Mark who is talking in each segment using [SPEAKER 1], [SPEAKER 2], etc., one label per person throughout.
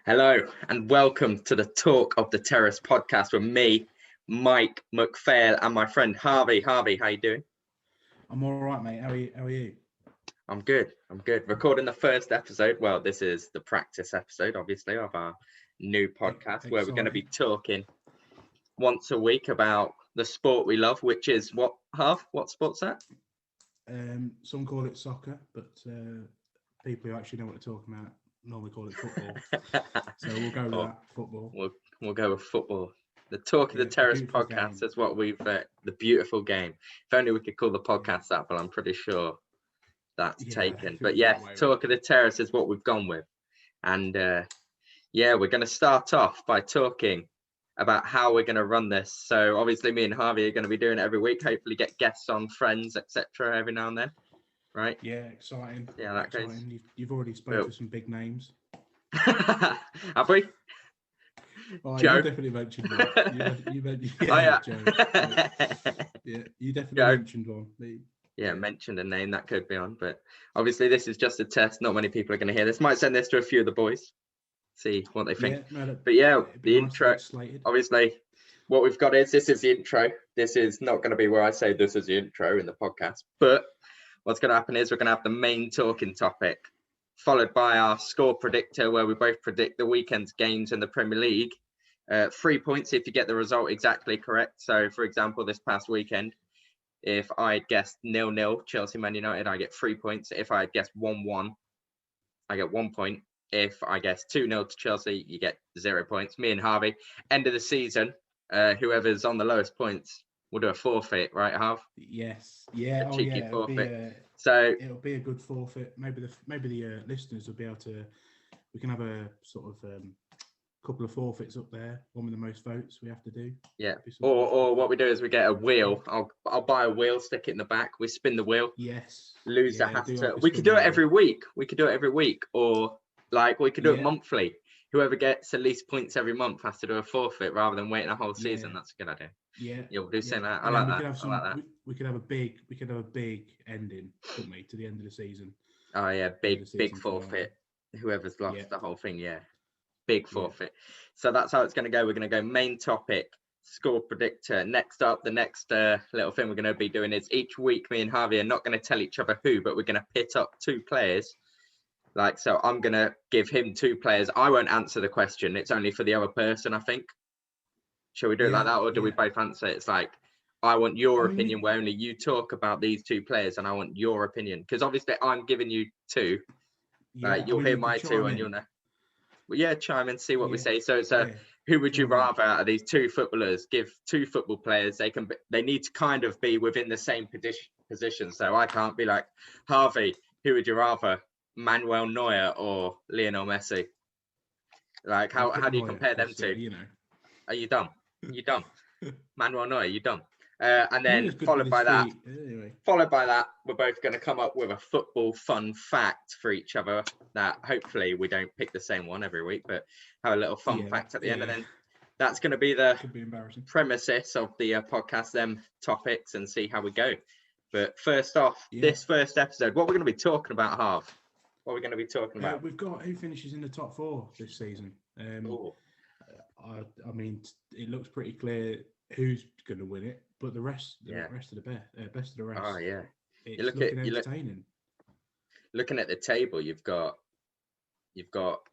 [SPEAKER 1] Hello and welcome to the Talk of the Terrace podcast with me, Mike McPhail, and my friend Harvey. Harvey, how you doing?
[SPEAKER 2] I'm all right, mate. How are you?
[SPEAKER 1] I'm good. Recording the first episode. Well, this is the practice episode, obviously, of our new podcast where we're going to be talking once a week about the sport we love, which is what, Harv? What sport's that?
[SPEAKER 2] Some call it soccer, but people who actually know what they're talking about normally call it football. So we'll go with that, football.
[SPEAKER 1] We'll go with football. The Talk of the Terrace podcast is what we've, the beautiful game. If only we could call the podcast that, but I'm pretty sure that's taken. But yes, Talk of the Terrace is what we've gone with. And we're going to start off by talking about how we're going to run this. So obviously me and Harvey are going to be doing it every week, hopefully get guests on, friends, etc. every now and then. Right?
[SPEAKER 2] Yeah, exciting.
[SPEAKER 1] Yeah, that goes.
[SPEAKER 2] You've already spoken to some big names.
[SPEAKER 1] Have we?
[SPEAKER 2] Oh,
[SPEAKER 1] Joe.
[SPEAKER 2] You definitely mentioned one. You Joe. Yeah, you definitely mentioned one.
[SPEAKER 1] Mentioned a name that could be on, but obviously this is just a test. Not many people are going to hear this. Might send this to a few of the boys, see what they think. The intro. Obviously, what we've got is this is the intro. This is not going to be where I say this is the intro in the podcast, but what's going to happen is we're going to have the main talking topic, followed by our score predictor, where we both predict the weekend's games in the Premier League. 3 points if you get the result exactly correct. So, for example, this past weekend, if I guessed 0-0 Chelsea Man United, I get 3 points. If I guessed 1-1, I get 1 point. If I guess 2-0 to Chelsea, you get 0 points. Me and Harvey, end of the season, whoever's on the lowest points will do a forfeit, right, Harv?
[SPEAKER 2] Yes. Yeah.
[SPEAKER 1] A cheeky forfeit. So
[SPEAKER 2] it'll be a good forfeit. Maybe the listeners will be able to. We can have a sort of couple of forfeits up there. One with the most votes we have to do.
[SPEAKER 1] Yeah. Or what we do is we get a wheel. I'll buy a wheel, stick it in the back. We spin the wheel.
[SPEAKER 2] Yes.
[SPEAKER 1] Loser has to. We could do it every week. Or like we could do it monthly. Whoever gets the least points every month has to do a forfeit rather than waiting a whole season. That's a good idea.
[SPEAKER 2] Yeah.
[SPEAKER 1] You'll do something like that. I like that.
[SPEAKER 2] We could have a big ending, couldn't we, to the end of the season?
[SPEAKER 1] Oh yeah, big forfeit. Whoever's lost the whole thing, big forfeit. So that's how it's going to go. We're going to go main topic, score predictor. Next up, the next little thing we're going to be doing is each week me and Harvey are not going to tell each other who, but we're going to pit up two players. So I'm going to give him two players. I won't answer the question. It's only for the other person, I think. Shall we do it like that, or do we both answer? It's like, I want your opinion where only you talk about these two players and I want your opinion. Because obviously I'm giving you two. You'll hear my two and you'll know. Well, chime in, see what we say. So it's who would you rather out of these two footballers? Give two football players. They need to kind of be within the same position. So I can't be like, Harvey, who would you rather? Manuel Neuer or Lionel Messi? Like how do you compare them two?
[SPEAKER 2] You know.
[SPEAKER 1] Are you dumb? You dumb? Manuel Neuer, you dumb? And then followed by that, we're both going to come up with a football fun fact for each other that hopefully we don't pick the same one every week, but have a little fun fact at the end. And then that's going to be the premises of the podcast, them topics, and see how we go. But first off, this first episode, what we're going to be talking about, Harv? What are we going to be talking about?
[SPEAKER 2] We've got who finishes in the top four this season. I mean, it looks pretty clear who's going to win it, but the rest of the best of the rest.
[SPEAKER 1] Oh yeah,
[SPEAKER 2] it's entertaining.
[SPEAKER 1] Looking at the table, you've got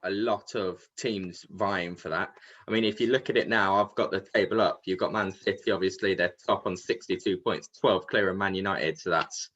[SPEAKER 1] a lot of teams vying for that. I mean, if you look at it now, I've got the table up. You've got Man City, obviously they're top on 62 points, 12 clear of Man United. So that's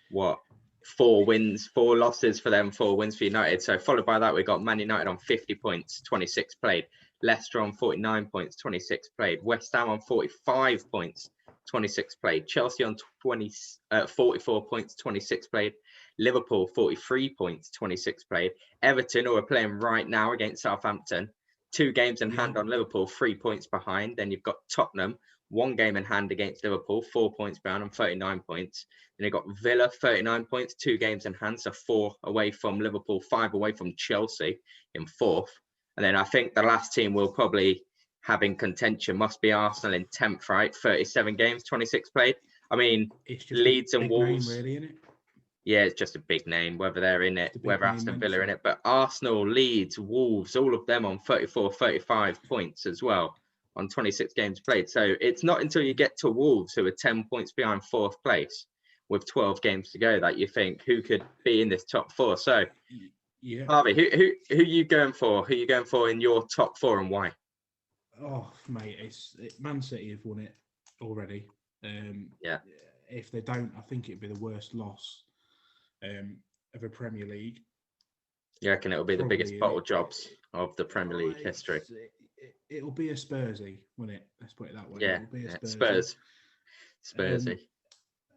[SPEAKER 1] what, 4 wins, 4 losses for them, 4 wins for United. So followed by that, we've got Man United on 50 points, 26 played. Leicester on 49 points, 26 played. West Ham on 45 points, 26 played. Chelsea on 44 points, 26 played. Liverpool 43 points, 26 played. Everton, who are playing right now against Southampton, 2 games in hand on Liverpool, 3 points behind. Then you've got Tottenham, 1 game in hand against Liverpool, 4 points behind on 39 points. Then you've got Villa, 39 points, 2 games in hand, so 4 away from Liverpool, 5 away from Chelsea in 4th. And then I think the last team we'll probably have in contention must be Arsenal in 10th, right? 37 games, 26 played. I mean, Leeds and Wolves.
[SPEAKER 2] Name, really, isn't it?
[SPEAKER 1] Yeah, it's just a big name, whether they're in it,
[SPEAKER 2] Just a big
[SPEAKER 1] whether
[SPEAKER 2] name
[SPEAKER 1] Aston Villa are in
[SPEAKER 2] mention.
[SPEAKER 1] it. But Arsenal, Leeds, Wolves, all of them on 34, 35 points as well on 26 games played. So it's not until you get to Wolves, who are 10 points behind fourth place with 12 games to go, that you think who could be in this top four. So,
[SPEAKER 2] Yeah.
[SPEAKER 1] Harvey, who are you going for? Who are you going for in your top four and why?
[SPEAKER 2] Oh, mate, Man City have won it already.
[SPEAKER 1] Yeah.
[SPEAKER 2] If they don't, I think it'd be the worst loss of a Premier League.
[SPEAKER 1] You reckon it'll be the biggest
[SPEAKER 2] Probably,
[SPEAKER 1] bottle jobs of the Premier
[SPEAKER 2] Oh,
[SPEAKER 1] League history?
[SPEAKER 2] It'll be a Spursy, won't it? Let's put it that way.
[SPEAKER 1] Yeah,
[SPEAKER 2] It'll be a
[SPEAKER 1] yeah.
[SPEAKER 2] Spursy.
[SPEAKER 1] Spursy.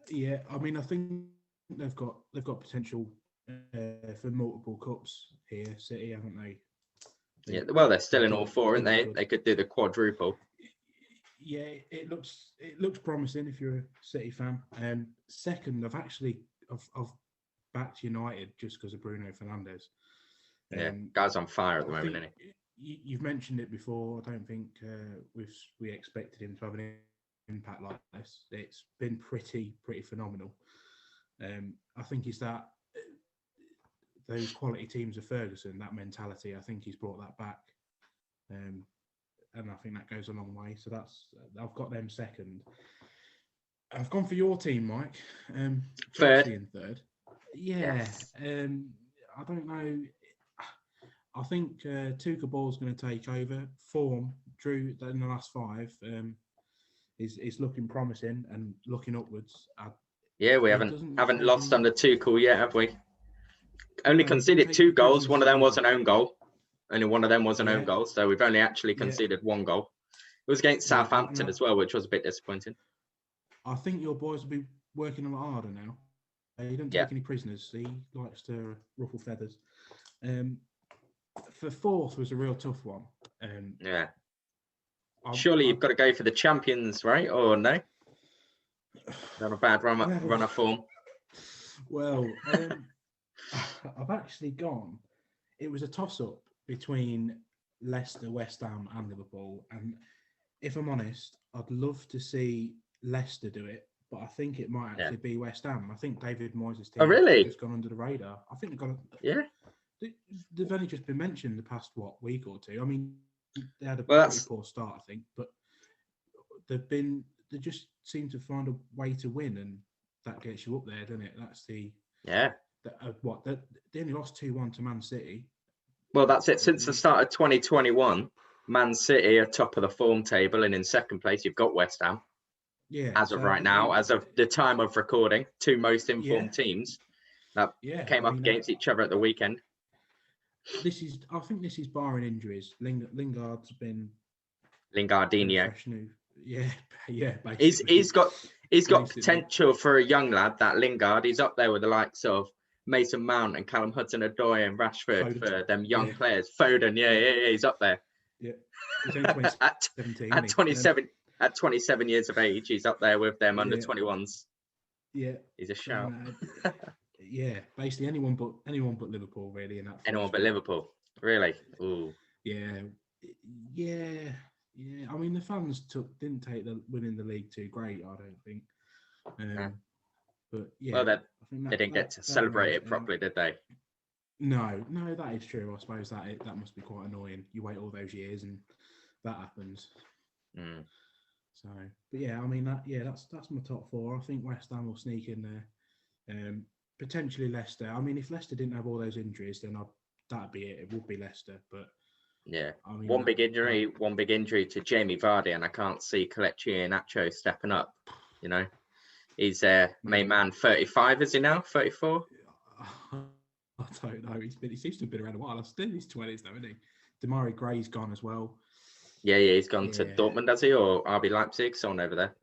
[SPEAKER 2] Yeah, I mean, I think they've got potential for multiple cups here. City, haven't they?
[SPEAKER 1] Yeah, well, they're still in
[SPEAKER 2] They've
[SPEAKER 1] all
[SPEAKER 2] done-
[SPEAKER 1] four, aren't
[SPEAKER 2] done
[SPEAKER 1] they?
[SPEAKER 2] good.
[SPEAKER 1] They could do the quadruple.
[SPEAKER 2] Yeah, it looks promising if you're a City fan. Second, I've backed United just because of Bruno Fernandes.
[SPEAKER 1] Yeah, guy's on fire at the
[SPEAKER 2] I
[SPEAKER 1] moment,
[SPEAKER 2] think
[SPEAKER 1] isn't
[SPEAKER 2] you've mentioned it before. I don't think we expected him to have an impact like this. It's been pretty phenomenal. I think it's that those quality teams of Ferguson, that mentality. I think he's brought that back, and I think that goes a long way. So I've got them second. I've gone for your team, Mike.
[SPEAKER 1] Third.
[SPEAKER 2] Chelsea in third. Yeah.
[SPEAKER 1] Yes.
[SPEAKER 2] I don't know. I think Tuchel Ball's going to take over. Form Drew in the last five is looking promising and looking upwards.
[SPEAKER 1] Yeah, we
[SPEAKER 2] He
[SPEAKER 1] haven't
[SPEAKER 2] doesn't take
[SPEAKER 1] lost
[SPEAKER 2] any-
[SPEAKER 1] under Tuchel yet, have we? Only
[SPEAKER 2] No, he doesn't
[SPEAKER 1] conceded
[SPEAKER 2] take
[SPEAKER 1] 2
[SPEAKER 2] any
[SPEAKER 1] goals.
[SPEAKER 2] prisoners
[SPEAKER 1] One of
[SPEAKER 2] for
[SPEAKER 1] them was an
[SPEAKER 2] granted.
[SPEAKER 1] own goal. Only one of them was an own
[SPEAKER 2] Yeah.
[SPEAKER 1] goal. So we've only actually
[SPEAKER 2] Yeah.
[SPEAKER 1] conceded 1 goal. It was against
[SPEAKER 2] Yeah, and
[SPEAKER 1] Southampton as well, which was a bit disappointing.
[SPEAKER 2] I think your boys will be working a lot harder now. He don't
[SPEAKER 1] Yeah.
[SPEAKER 2] take any prisoners. He likes to ruffle feathers. For fourth was a real tough one.
[SPEAKER 1] Yeah. Surely you've got to go for the champions, right? Or no? Not a bad run of form.
[SPEAKER 2] Well, I've actually gone. It was a toss-up between Leicester, West Ham, and Liverpool. And if I'm honest, I'd love to see Leicester do it, but I think it might actually be West Ham. I think David Moyes' team has just gone under the radar. I think they've got.
[SPEAKER 1] Yeah.
[SPEAKER 2] They've only just been mentioned the past week or two. I mean, they had a
[SPEAKER 1] Well,
[SPEAKER 2] pretty poor start, I think, but they just seem to find a way to win, and that gets you up there, doesn't it? That's the they only lost 2-1 to Man City.
[SPEAKER 1] Well, that's it. Since the start of 2021, Man City are top of the form table, and in second place you've got West Ham.
[SPEAKER 2] Yeah.
[SPEAKER 1] As of right now, as of the time of recording, 2 most informed teams that came up against each other at the weekend.
[SPEAKER 2] I think this is barring injuries. Lingard's been
[SPEAKER 1] Lingardinho.
[SPEAKER 2] Yeah.
[SPEAKER 1] He's got potential for a young lad. That Lingard, he's up there with the likes of Mason Mount and Callum Hudson-Odoi and Rashford for them young players. Foden, yeah, he's up there.
[SPEAKER 2] Yeah, he's only
[SPEAKER 1] 27. At 27 years of age, he's up there with them under 21s.
[SPEAKER 2] Yeah,
[SPEAKER 1] he's a shout.
[SPEAKER 2] Yeah, basically anyone but Liverpool, really. In that
[SPEAKER 1] anyone but Liverpool, really. Ooh.
[SPEAKER 2] Yeah. I mean, the fans didn't take the winning the league too great, I don't think. But yeah,
[SPEAKER 1] well, they didn't get to celebrate it properly, did they?
[SPEAKER 2] No, that is true. I suppose that must be quite annoying. You wait all those years and that happens. So, but yeah, I mean that's my top four. I think West Ham will sneak in there. Potentially Leicester. I mean, if Leicester didn't have all those injuries, then that'd be it. It would be Leicester. But
[SPEAKER 1] yeah,
[SPEAKER 2] I mean,
[SPEAKER 1] one big injury to Jamie Vardy, and I can't see Kelechi Iheanacho stepping up. You know, he's main man. 35, is he now? 34.
[SPEAKER 2] I don't know. He seems to have been around a while. I'm still in his 20s, though, isn't he? Damari Gray's gone as well.
[SPEAKER 1] Yeah, he's gone to Dortmund, has he, or RB Leipzig? Someone over there.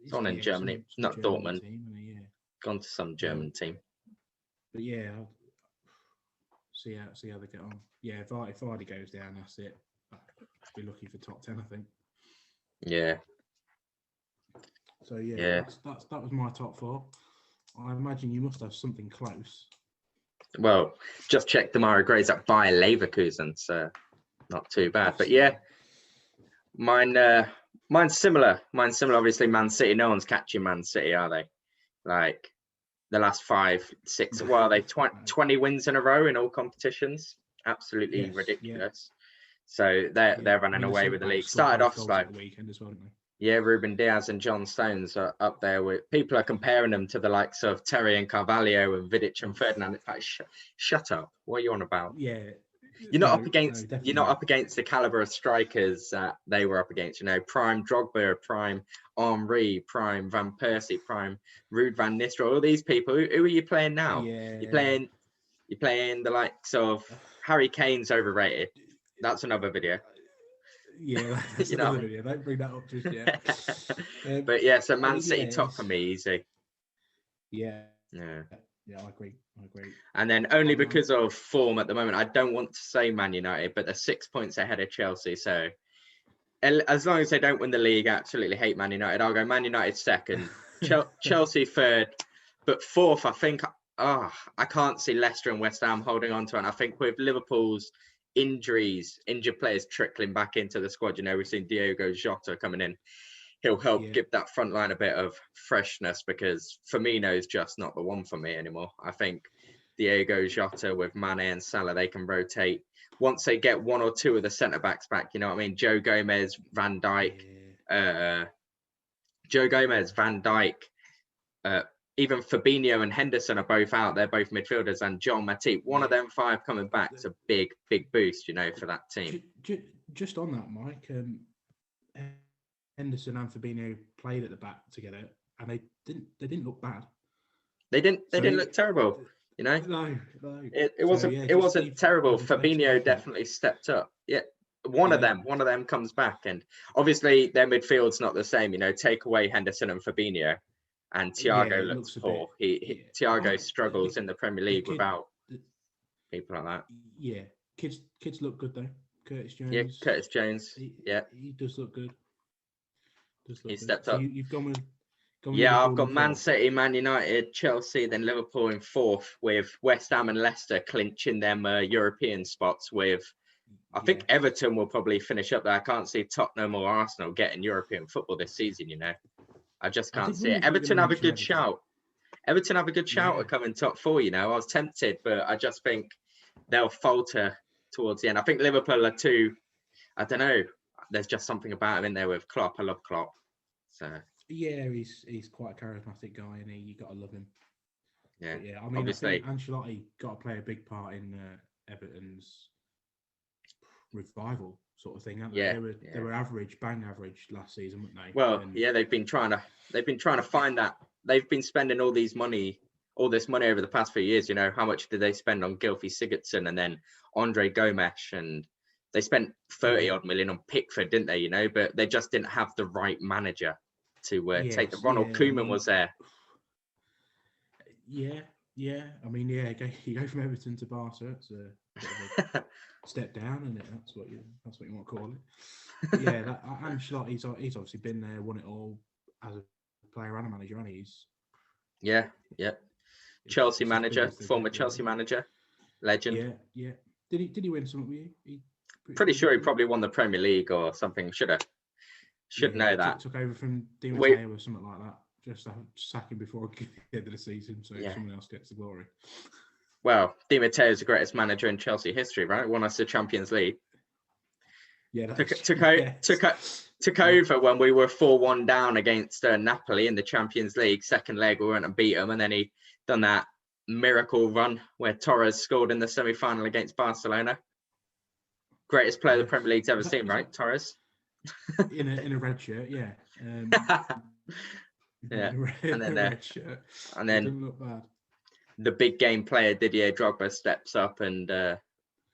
[SPEAKER 1] Someone in Germany, not Dortmund.
[SPEAKER 2] Team,
[SPEAKER 1] gone to some German team.
[SPEAKER 2] But yeah, I'll see how they get on. Yeah, if Vardy goes down, that's it. I'll be looking for top 10, I think.
[SPEAKER 1] Yeah.
[SPEAKER 2] So yeah, that was my top four. I imagine you must have something close.
[SPEAKER 1] Well, just check Damari Gray's at Bayer Leverkusen, so not too bad. But yeah, mine's similar. Obviously, Man City. No one's catching Man City, are they? Like, the last 5, 6. Well, they 20 wins in a row in all competitions. Absolutely ridiculous. So they're running away with the league. Started off slow.
[SPEAKER 2] The weekend as well, didn't they?
[SPEAKER 1] Yeah, Ruben Diaz and John Stones are up there with people are comparing them to the likes of Terry and Carvalho and Vidic and Ferdinand. It's like, shut up. What are you on about?
[SPEAKER 2] Yeah.
[SPEAKER 1] You're not up against the caliber of strikers that they were up against. You know, prime Drogba, prime Henry, prime Van Persie, prime Ruud van Nistelrooy. All these people. Who are you playing now?
[SPEAKER 2] Yeah.
[SPEAKER 1] You're playing the likes of Harry Kane's overrated. That's another video.
[SPEAKER 2] Yeah, that's another video. Don't bring that up just yet.
[SPEAKER 1] But yeah, so Man City top for me, easy.
[SPEAKER 2] Yeah.
[SPEAKER 1] Yeah.
[SPEAKER 2] Yeah, I agree.
[SPEAKER 1] And then only because of form at the moment, I don't want to say Man United, but they're 6 points ahead of Chelsea. So as long as they don't win the league, I absolutely hate Man United. I'll go Man United second, Chelsea third, but fourth, I think. I can't see Leicester and West Ham holding on to it. And I think with Liverpool's injured players trickling back into the squad, you know, we've seen Diogo Jota coming in. He'll help give that front line a bit of freshness because Firmino's just not the one for me anymore. I think Diogo Jota with Mane and Salah, they can rotate. Once they get one or two of the centre-backs back, you know what I mean? Joe Gomez, Van Dijk, even Fabinho and Henderson are both out. They're both midfielders, and John Matip. One of them 5 coming back is a big boost, you know, for that team.
[SPEAKER 2] Just on that, Mike, Henderson and Fabinho played at the back together, and they didn't look bad.
[SPEAKER 1] They didn't look terrible, you know.
[SPEAKER 2] No.
[SPEAKER 1] It wasn't terrible. Fabinho definitely stepped up. Yeah, one of them comes back, and obviously their midfield's not the same. You know, take away Henderson and Fabinho, and Thiago looks poor. Thiago struggles in the Premier League without people like that.
[SPEAKER 2] Yeah, kids look good though. Curtis Jones.
[SPEAKER 1] Yeah, Curtis Jones.
[SPEAKER 2] He does look good.
[SPEAKER 1] He stepped up.
[SPEAKER 2] You've gone with.
[SPEAKER 1] I've got Man City, Man United, Chelsea, then Liverpool in fourth, with West Ham and Leicester clinching them European spots. With I think Everton will probably finish up there. I can't see Tottenham or Arsenal getting European football this season. You know, I just can't see it. Everton have a good shout. Everton have a good shout at coming top 4. You know, I was tempted, but I just think they'll falter towards the end. I think Liverpool are too. I don't know. There's just something about him in there with Klopp. I love Klopp. So
[SPEAKER 2] yeah, he's quite a charismatic guy, and you got to love him.
[SPEAKER 1] Yeah,
[SPEAKER 2] but yeah. I mean, obviously, I think Ancelotti got to play a big part in Everton's revival, sort of thing.
[SPEAKER 1] Yeah,
[SPEAKER 2] they were bang average last season, weren't they?
[SPEAKER 1] Well, they've been trying to find that. They've been spending all this money over the past few years. You know, how much did they spend on Gylfi Sigurdsson and then Andre Gomes, and they spent 30 odd million on Pickford, didn't they? You know, but they just didn't have the right manager to take the. Ronald Koeman was there.
[SPEAKER 2] Yeah. I mean, you go from Everton to Barca. It's a bit of a step down, isn't it? That's what you want to call it. But yeah, Ancelotti's he's obviously been there, won it all as a player and a manager, and he's
[SPEAKER 1] Chelsea manager, former Chelsea manager, legend.
[SPEAKER 2] Yeah. Did he win something with you?
[SPEAKER 1] Pretty sure he probably won the Premier League or something. Should know that.
[SPEAKER 2] Took over from Di Matteo or something like that. Just sack him before the end of the season, so someone else gets the glory. Well,
[SPEAKER 1] Di Matteo is the greatest manager in Chelsea history, right? Won us the Champions League.
[SPEAKER 2] Yeah,
[SPEAKER 1] took over when we were 4-1 down against Napoli in the Champions League. Second leg, we went and beat them, and then he done that miracle run where Torres scored in the semi-final against Barcelona. Greatest player the Premier League's ever seen, right? Torres.
[SPEAKER 2] in a red shirt, yeah.
[SPEAKER 1] Yeah, and then
[SPEAKER 2] red shirt.
[SPEAKER 1] And then
[SPEAKER 2] didn't look bad.
[SPEAKER 1] The big game player Didier Drogba steps up, and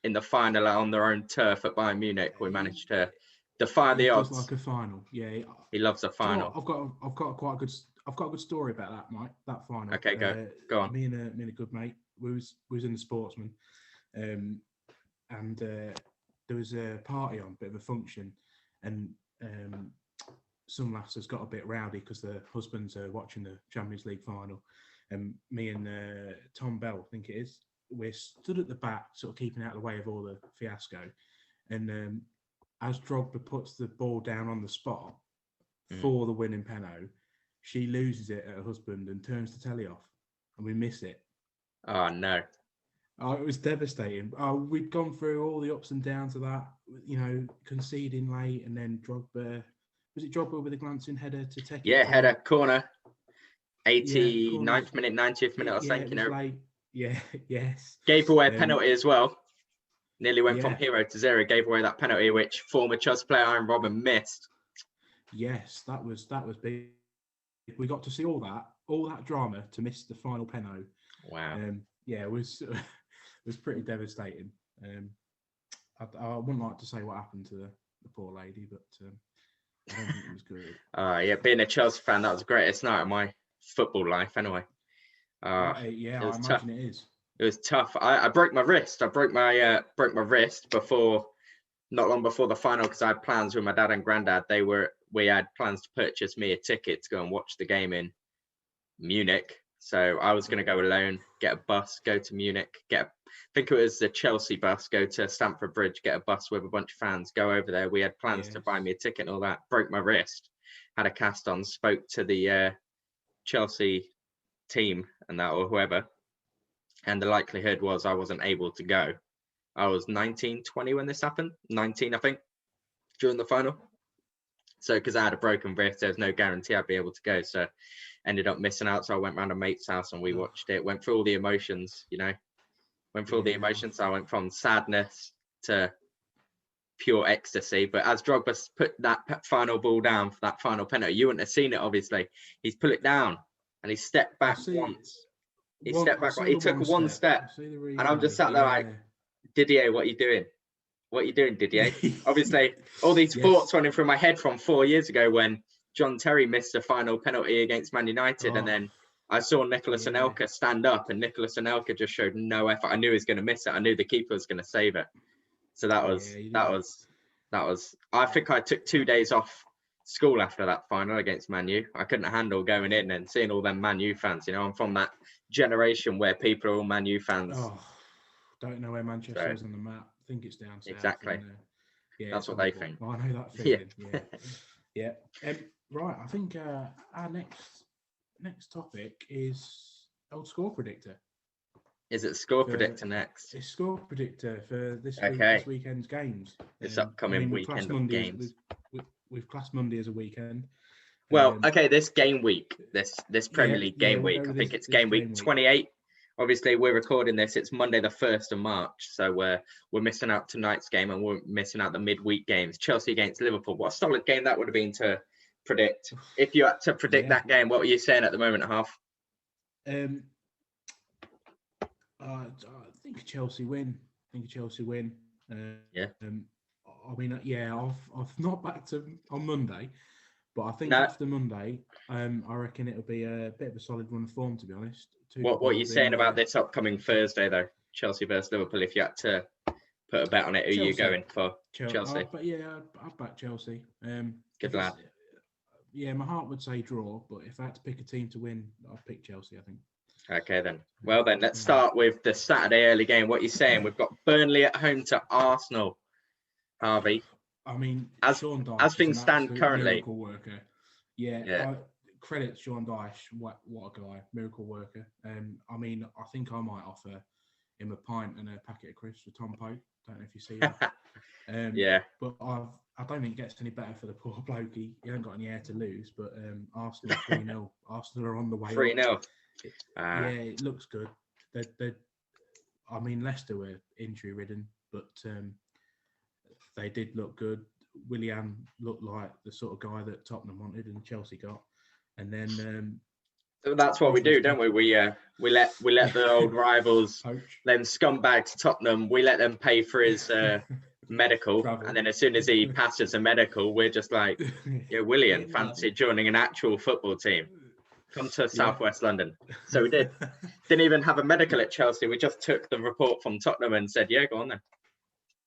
[SPEAKER 1] in the final on their own turf at Bayern Munich, we managed to defy the odds.
[SPEAKER 2] Like a final, yeah.
[SPEAKER 1] He loves a final.
[SPEAKER 2] You know, I've got a good story about that, Mike. That final.
[SPEAKER 1] Okay, go on.
[SPEAKER 2] Me and a good mate, we was in the Sportsman, and there was a party on, a bit of a function, and some lasses got a bit rowdy because the husbands are watching the Champions League final, and me and Tom Bell, I think it is, we're stood at the back, sort of keeping out of the way of all the fiasco, and as Drogba puts the ball down on the spot for the winning penalty, she loses it at her husband and turns the telly off. and we miss it.
[SPEAKER 1] Oh no.
[SPEAKER 2] Oh, it was devastating. Oh, we'd gone through all the ups and downs of that, conceding late, and then Drogba. Was it Drogba with a glancing header to take it?
[SPEAKER 1] Yeah, header corner.
[SPEAKER 2] Yeah,
[SPEAKER 1] 89th minute, 90th minute, I
[SPEAKER 2] Yeah,
[SPEAKER 1] think.
[SPEAKER 2] it was late. Yeah, yes.
[SPEAKER 1] Gave away a penalty as well. Nearly went from
[SPEAKER 2] Yeah.
[SPEAKER 1] 0-0. Gave away that penalty, which former Chelsea player Iron Robin missed.
[SPEAKER 2] Yes, that was big. We got to see all that drama to miss the final penalty.
[SPEAKER 1] Wow.
[SPEAKER 2] Yeah, it was it was pretty devastating. I wouldn't like to say what happened to the poor lady, but I don't think it was good.
[SPEAKER 1] Yeah, being a Chelsea fan, that was the greatest night of my football life. Anyway.
[SPEAKER 2] Yeah,
[SPEAKER 1] it was
[SPEAKER 2] I imagine
[SPEAKER 1] tough.
[SPEAKER 2] it is.
[SPEAKER 1] It was tough. I broke my wrist. I broke my wrist not long before the final, because I had plans with my dad and granddad. We had plans to purchase me a ticket to go and watch the game in Munich. So I was going to go alone, get a bus, go to Munich, I think it was the Chelsea bus, go to Stamford Bridge, get a bus with a bunch of fans, go over there. We had plans to buy me a ticket and all that. Broke my wrist, had a cast on, spoke to the Chelsea team and that, or whoever, and the likelihood was I wasn't able to go. I was 19, 20 when this happened, 19 I think, during the final. So because I had a broken wrist, there's no guarantee I'd be able to go, so ended up missing out. So I went round a mate's house and we watched it, went through all the emotions, went through all the emotions. I went from sadness to pure ecstasy. But as Drogba put that final ball down for that final penalty, you wouldn't have seen it, obviously. He's put it down and he stepped back once. He stepped back. He took one step, and I'm just sat there like, Didier, what are you doing? What are you doing, Didier? Obviously, all these thoughts running through my head from 4 years ago when John Terry missed the final penalty against Man United, and then I saw Nicolas Anelka stand up, and Nicolas Anelka just showed no effort. I knew he was going to miss it. I knew the keeper was going to save it. So that was. I think I took 2 days off school after that final against Man U. I couldn't handle going in and seeing all them Man U fans. I'm from that generation where people are all Man U fans.
[SPEAKER 2] Oh, don't know where Manchester is on the map. I think it's down south.
[SPEAKER 1] Exactly.
[SPEAKER 2] Yeah,
[SPEAKER 1] that's what they think.
[SPEAKER 2] I know that feeling. Yeah. Right. I think our next topic is old score predictor.
[SPEAKER 1] Is it score predictor next?
[SPEAKER 2] It's score predictor for this weekend's games.
[SPEAKER 1] This upcoming weekend of games.
[SPEAKER 2] We've classed Monday as a weekend.
[SPEAKER 1] Well, this game week, this Premier League game week, I think it's game week 28. Obviously, we're recording this. It's Monday, the 1st of March. So we're missing out tonight's game, and we're missing out the midweek games. Chelsea against Liverpool. What a solid game that would have been to predict. If you had to predict that game, what were you saying at the moment, Half?
[SPEAKER 2] I think Chelsea win. I've not backed them on Monday, but I think after Monday, I reckon it'll be a bit of a solid run of form, to be honest.
[SPEAKER 1] What are you saying about this upcoming Thursday, though? Chelsea versus Liverpool. If you had to put a bet on it, who are you going for? Chelsea.
[SPEAKER 2] I'd back Chelsea.
[SPEAKER 1] Good lad.
[SPEAKER 2] Yeah, my heart would say draw, but if I had to pick a team to win, I'd pick Chelsea, I think.
[SPEAKER 1] Okay, then. Well, then, let's start with the Saturday early game. What are you saying? We've got Burnley at home to Arsenal, Harvey.
[SPEAKER 2] I mean,
[SPEAKER 1] Sean Dyche as things stand currently.
[SPEAKER 2] Miracle worker. Yeah. Credit Sean Dyche. What a guy. Miracle worker. I mean, I think I might offer him a pint and a packet of crisps for Tom Pope. Don't know if you see that. But I don't think it gets any better for the poor bloke. He hasn't got any air to lose. But Arsenal 3-0. Arsenal are on the way
[SPEAKER 1] 3-0.
[SPEAKER 2] It looks good. I mean, Leicester were injury ridden, but they did look good. Willian looked like the sort of guy that Tottenham wanted and Chelsea got. And then
[SPEAKER 1] that's what we do, don't we? We let the old rivals, them scumbags Tottenham, we let them pay for his medical, travel. And then as soon as he passes a medical, we're just like, Willian, fancy joining an actual football team. Come to Southwest London. So we did. Didn't even have a medical at Chelsea. We just took the report from Tottenham and said, yeah, go on then.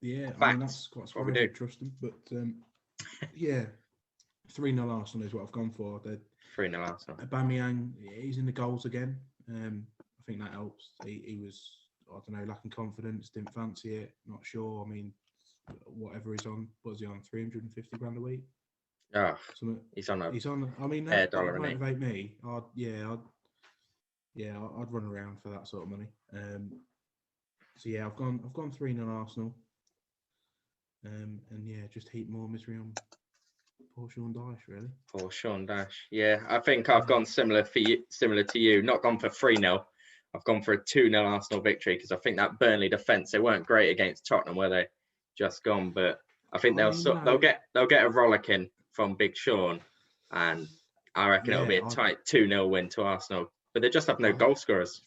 [SPEAKER 2] Yeah, I mean, that's what we do. Trust them. But 3-0 Arsenal is what I've gone for.
[SPEAKER 1] 3-0 Arsenal.
[SPEAKER 2] Aubameyang, he's in the goals again. I think that helps. He was, I don't know, lacking confidence, didn't fancy it, not sure. I mean, whatever he's on, what is he on, 350 grand a week?
[SPEAKER 1] Oh, he's on. I mean,
[SPEAKER 2] that would motivate me. Yeah, I'd run around for that sort of money. So yeah, I've gone 3-0 Arsenal. And yeah, just heap more misery on poor Sean Dyche, really.
[SPEAKER 1] Poor Sean Dyche. Yeah, I think I've gone similar to you. Not gone for 3-0. I've gone for a 2-0 Arsenal victory because I think that Burnley defence, they weren't great against Tottenham, were they? Just gone, but I think they'll get a rollicking from Big Sean, and I reckon it'll be a tight 2-0 win to Arsenal. But they just have no goal scorers.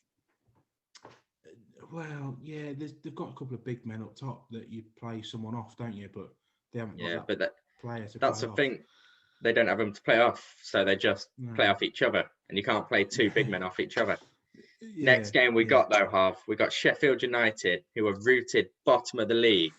[SPEAKER 2] Well, yeah, they've got a couple of big men up top that you play someone off, don't you? But they haven't got that player to
[SPEAKER 1] that's
[SPEAKER 2] play
[SPEAKER 1] the
[SPEAKER 2] off.
[SPEAKER 1] thing. They don't have them to play off, so they just play off each other, and you can't play two big men off each other. Next game we got though, Harv, we got Sheffield United, who are rooted bottom of the league.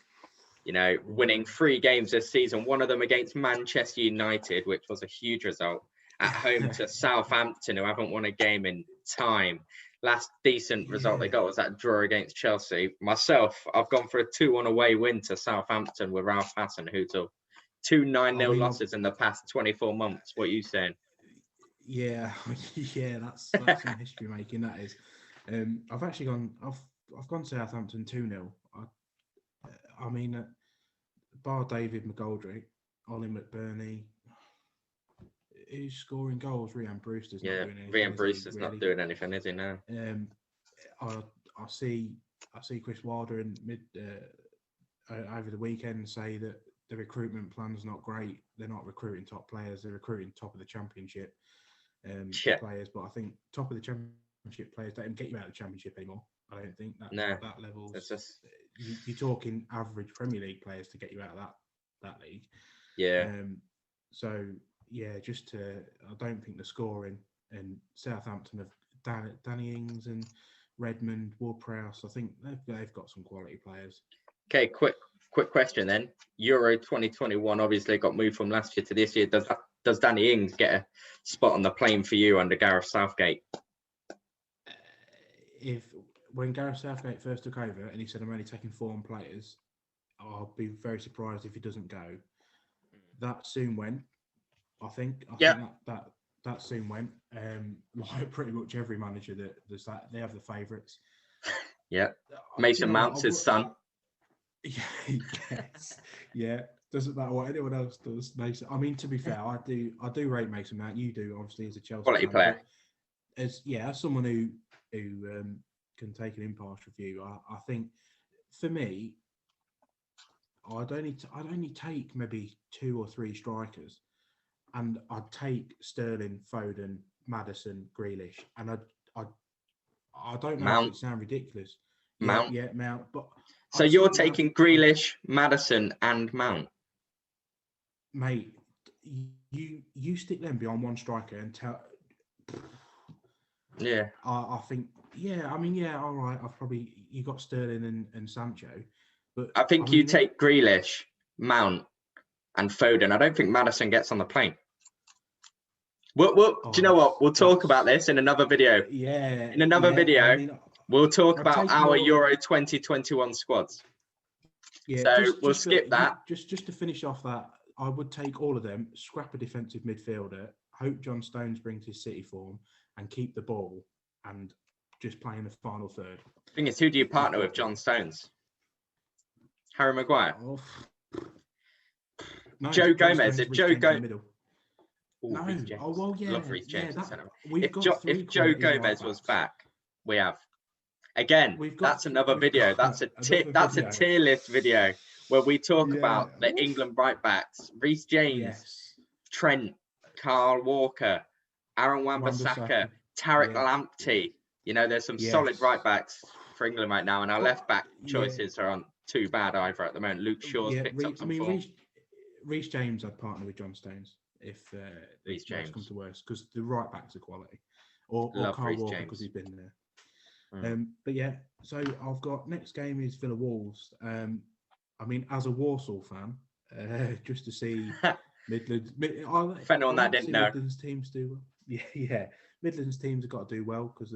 [SPEAKER 1] You know, winning 3 games this season. One of them against Manchester United, which was a huge result. At home to Southampton, who haven't won a game in time. Last decent result they got was that draw against Chelsea. Myself, I've gone for a 2-1 away win to Southampton with Ralph Hasenhüttl. 2 9-0 losses in the past 24 months. What are you saying?
[SPEAKER 2] Yeah, yeah, that's some history making. That is. I've actually gone Southampton 2-0. I mean, bar David McGoldrick, Ollie McBurney, who's scoring goals? Ryan Brewster's not doing anything.
[SPEAKER 1] Ryan Brewster's not doing anything, is he now?
[SPEAKER 2] I see Chris Wilder in over the weekend say that the recruitment plan's not great. They're not recruiting top players. They're recruiting top of the championship players. But I think top of the championship players don't even get you out of the championship anymore. I don't think that level. You're talking average Premier League players to get you out of that league.
[SPEAKER 1] Yeah.
[SPEAKER 2] So yeah, I don't think the scoring, and Southampton have Danny Ings and Redmond, Ward-Prowse. I think they've got some quality players.
[SPEAKER 1] Okay, quick question then. Euro 2021 obviously got moved from last year to this year. Does Danny Ings get a spot on the plane for you under Gareth Southgate?
[SPEAKER 2] When Gareth Southgate first took over and he said, I'm only taking 4 players, I'll be very surprised if he doesn't go. That soon went. I think that soon went. Like pretty much every manager that does that, they have the favourites.
[SPEAKER 1] Yeah. Mason Mount's his son.
[SPEAKER 2] Yes. Yeah. Doesn't matter what anyone else does. Mason. I mean, to be fair, I do rate Mason Mount. You do, obviously, as a Chelsea
[SPEAKER 1] quality player.
[SPEAKER 2] As someone who can take an impartial view, I think for me, I'd only take maybe 2 or 3 strikers, and I'd take Sterling, Foden, Maddison, Grealish, and I don't know if it sounds ridiculous.
[SPEAKER 1] Mount.
[SPEAKER 2] Yeah, Mount. But
[SPEAKER 1] so you're taking Grealish, Maddison, and Mount,
[SPEAKER 2] mate. You stick them behind one striker and tell.
[SPEAKER 1] Yeah,
[SPEAKER 2] I think. Yeah, I mean, yeah, all right. You got Sterling and Sancho, but
[SPEAKER 1] I think you take Grealish, Mount, and Foden. I don't think Maddison gets on the plane. Do you know what? We'll talk about this in another video.
[SPEAKER 2] Yeah.
[SPEAKER 1] In another video, we'll talk about our Euro 2021 squads.
[SPEAKER 2] Yeah.
[SPEAKER 1] So we'll skip that.
[SPEAKER 2] Just to finish off that, I would take all of them, scrap a defensive midfielder, hope John Stones brings his City form, and keep the ball, and just play in the final third.
[SPEAKER 1] The thing is, who do you partner with John Stones? Harry Maguire?
[SPEAKER 2] No,
[SPEAKER 1] Joe Gomez. If Joe Gomez...
[SPEAKER 2] No. Oh, well, yeah.
[SPEAKER 1] Love Reece James.
[SPEAKER 2] If
[SPEAKER 1] Joe Gomez was back, we have. Again, that's another video. That's a tier list video where we talk about the England right backs: Reece James, Trent, Carl Walker, Aaron Wan-Bissaka, Tariq Lamptey. You know, there's some solid right backs for England right now, and our left back choices aren't too bad either at the moment. Luke Shaw's picked up some form.
[SPEAKER 2] Reece James, I'd partner with John Stones if
[SPEAKER 1] Reece James
[SPEAKER 2] comes to worse, because the right backs are quality, or Carl Walker because he's been there. But yeah, so I've got next game is Villa Wolves. I mean, as a Walsall fan, just to see Midlands.
[SPEAKER 1] If anyone that didn't know,
[SPEAKER 2] Midlands teams do well. Yeah. Midlands teams have got to do well because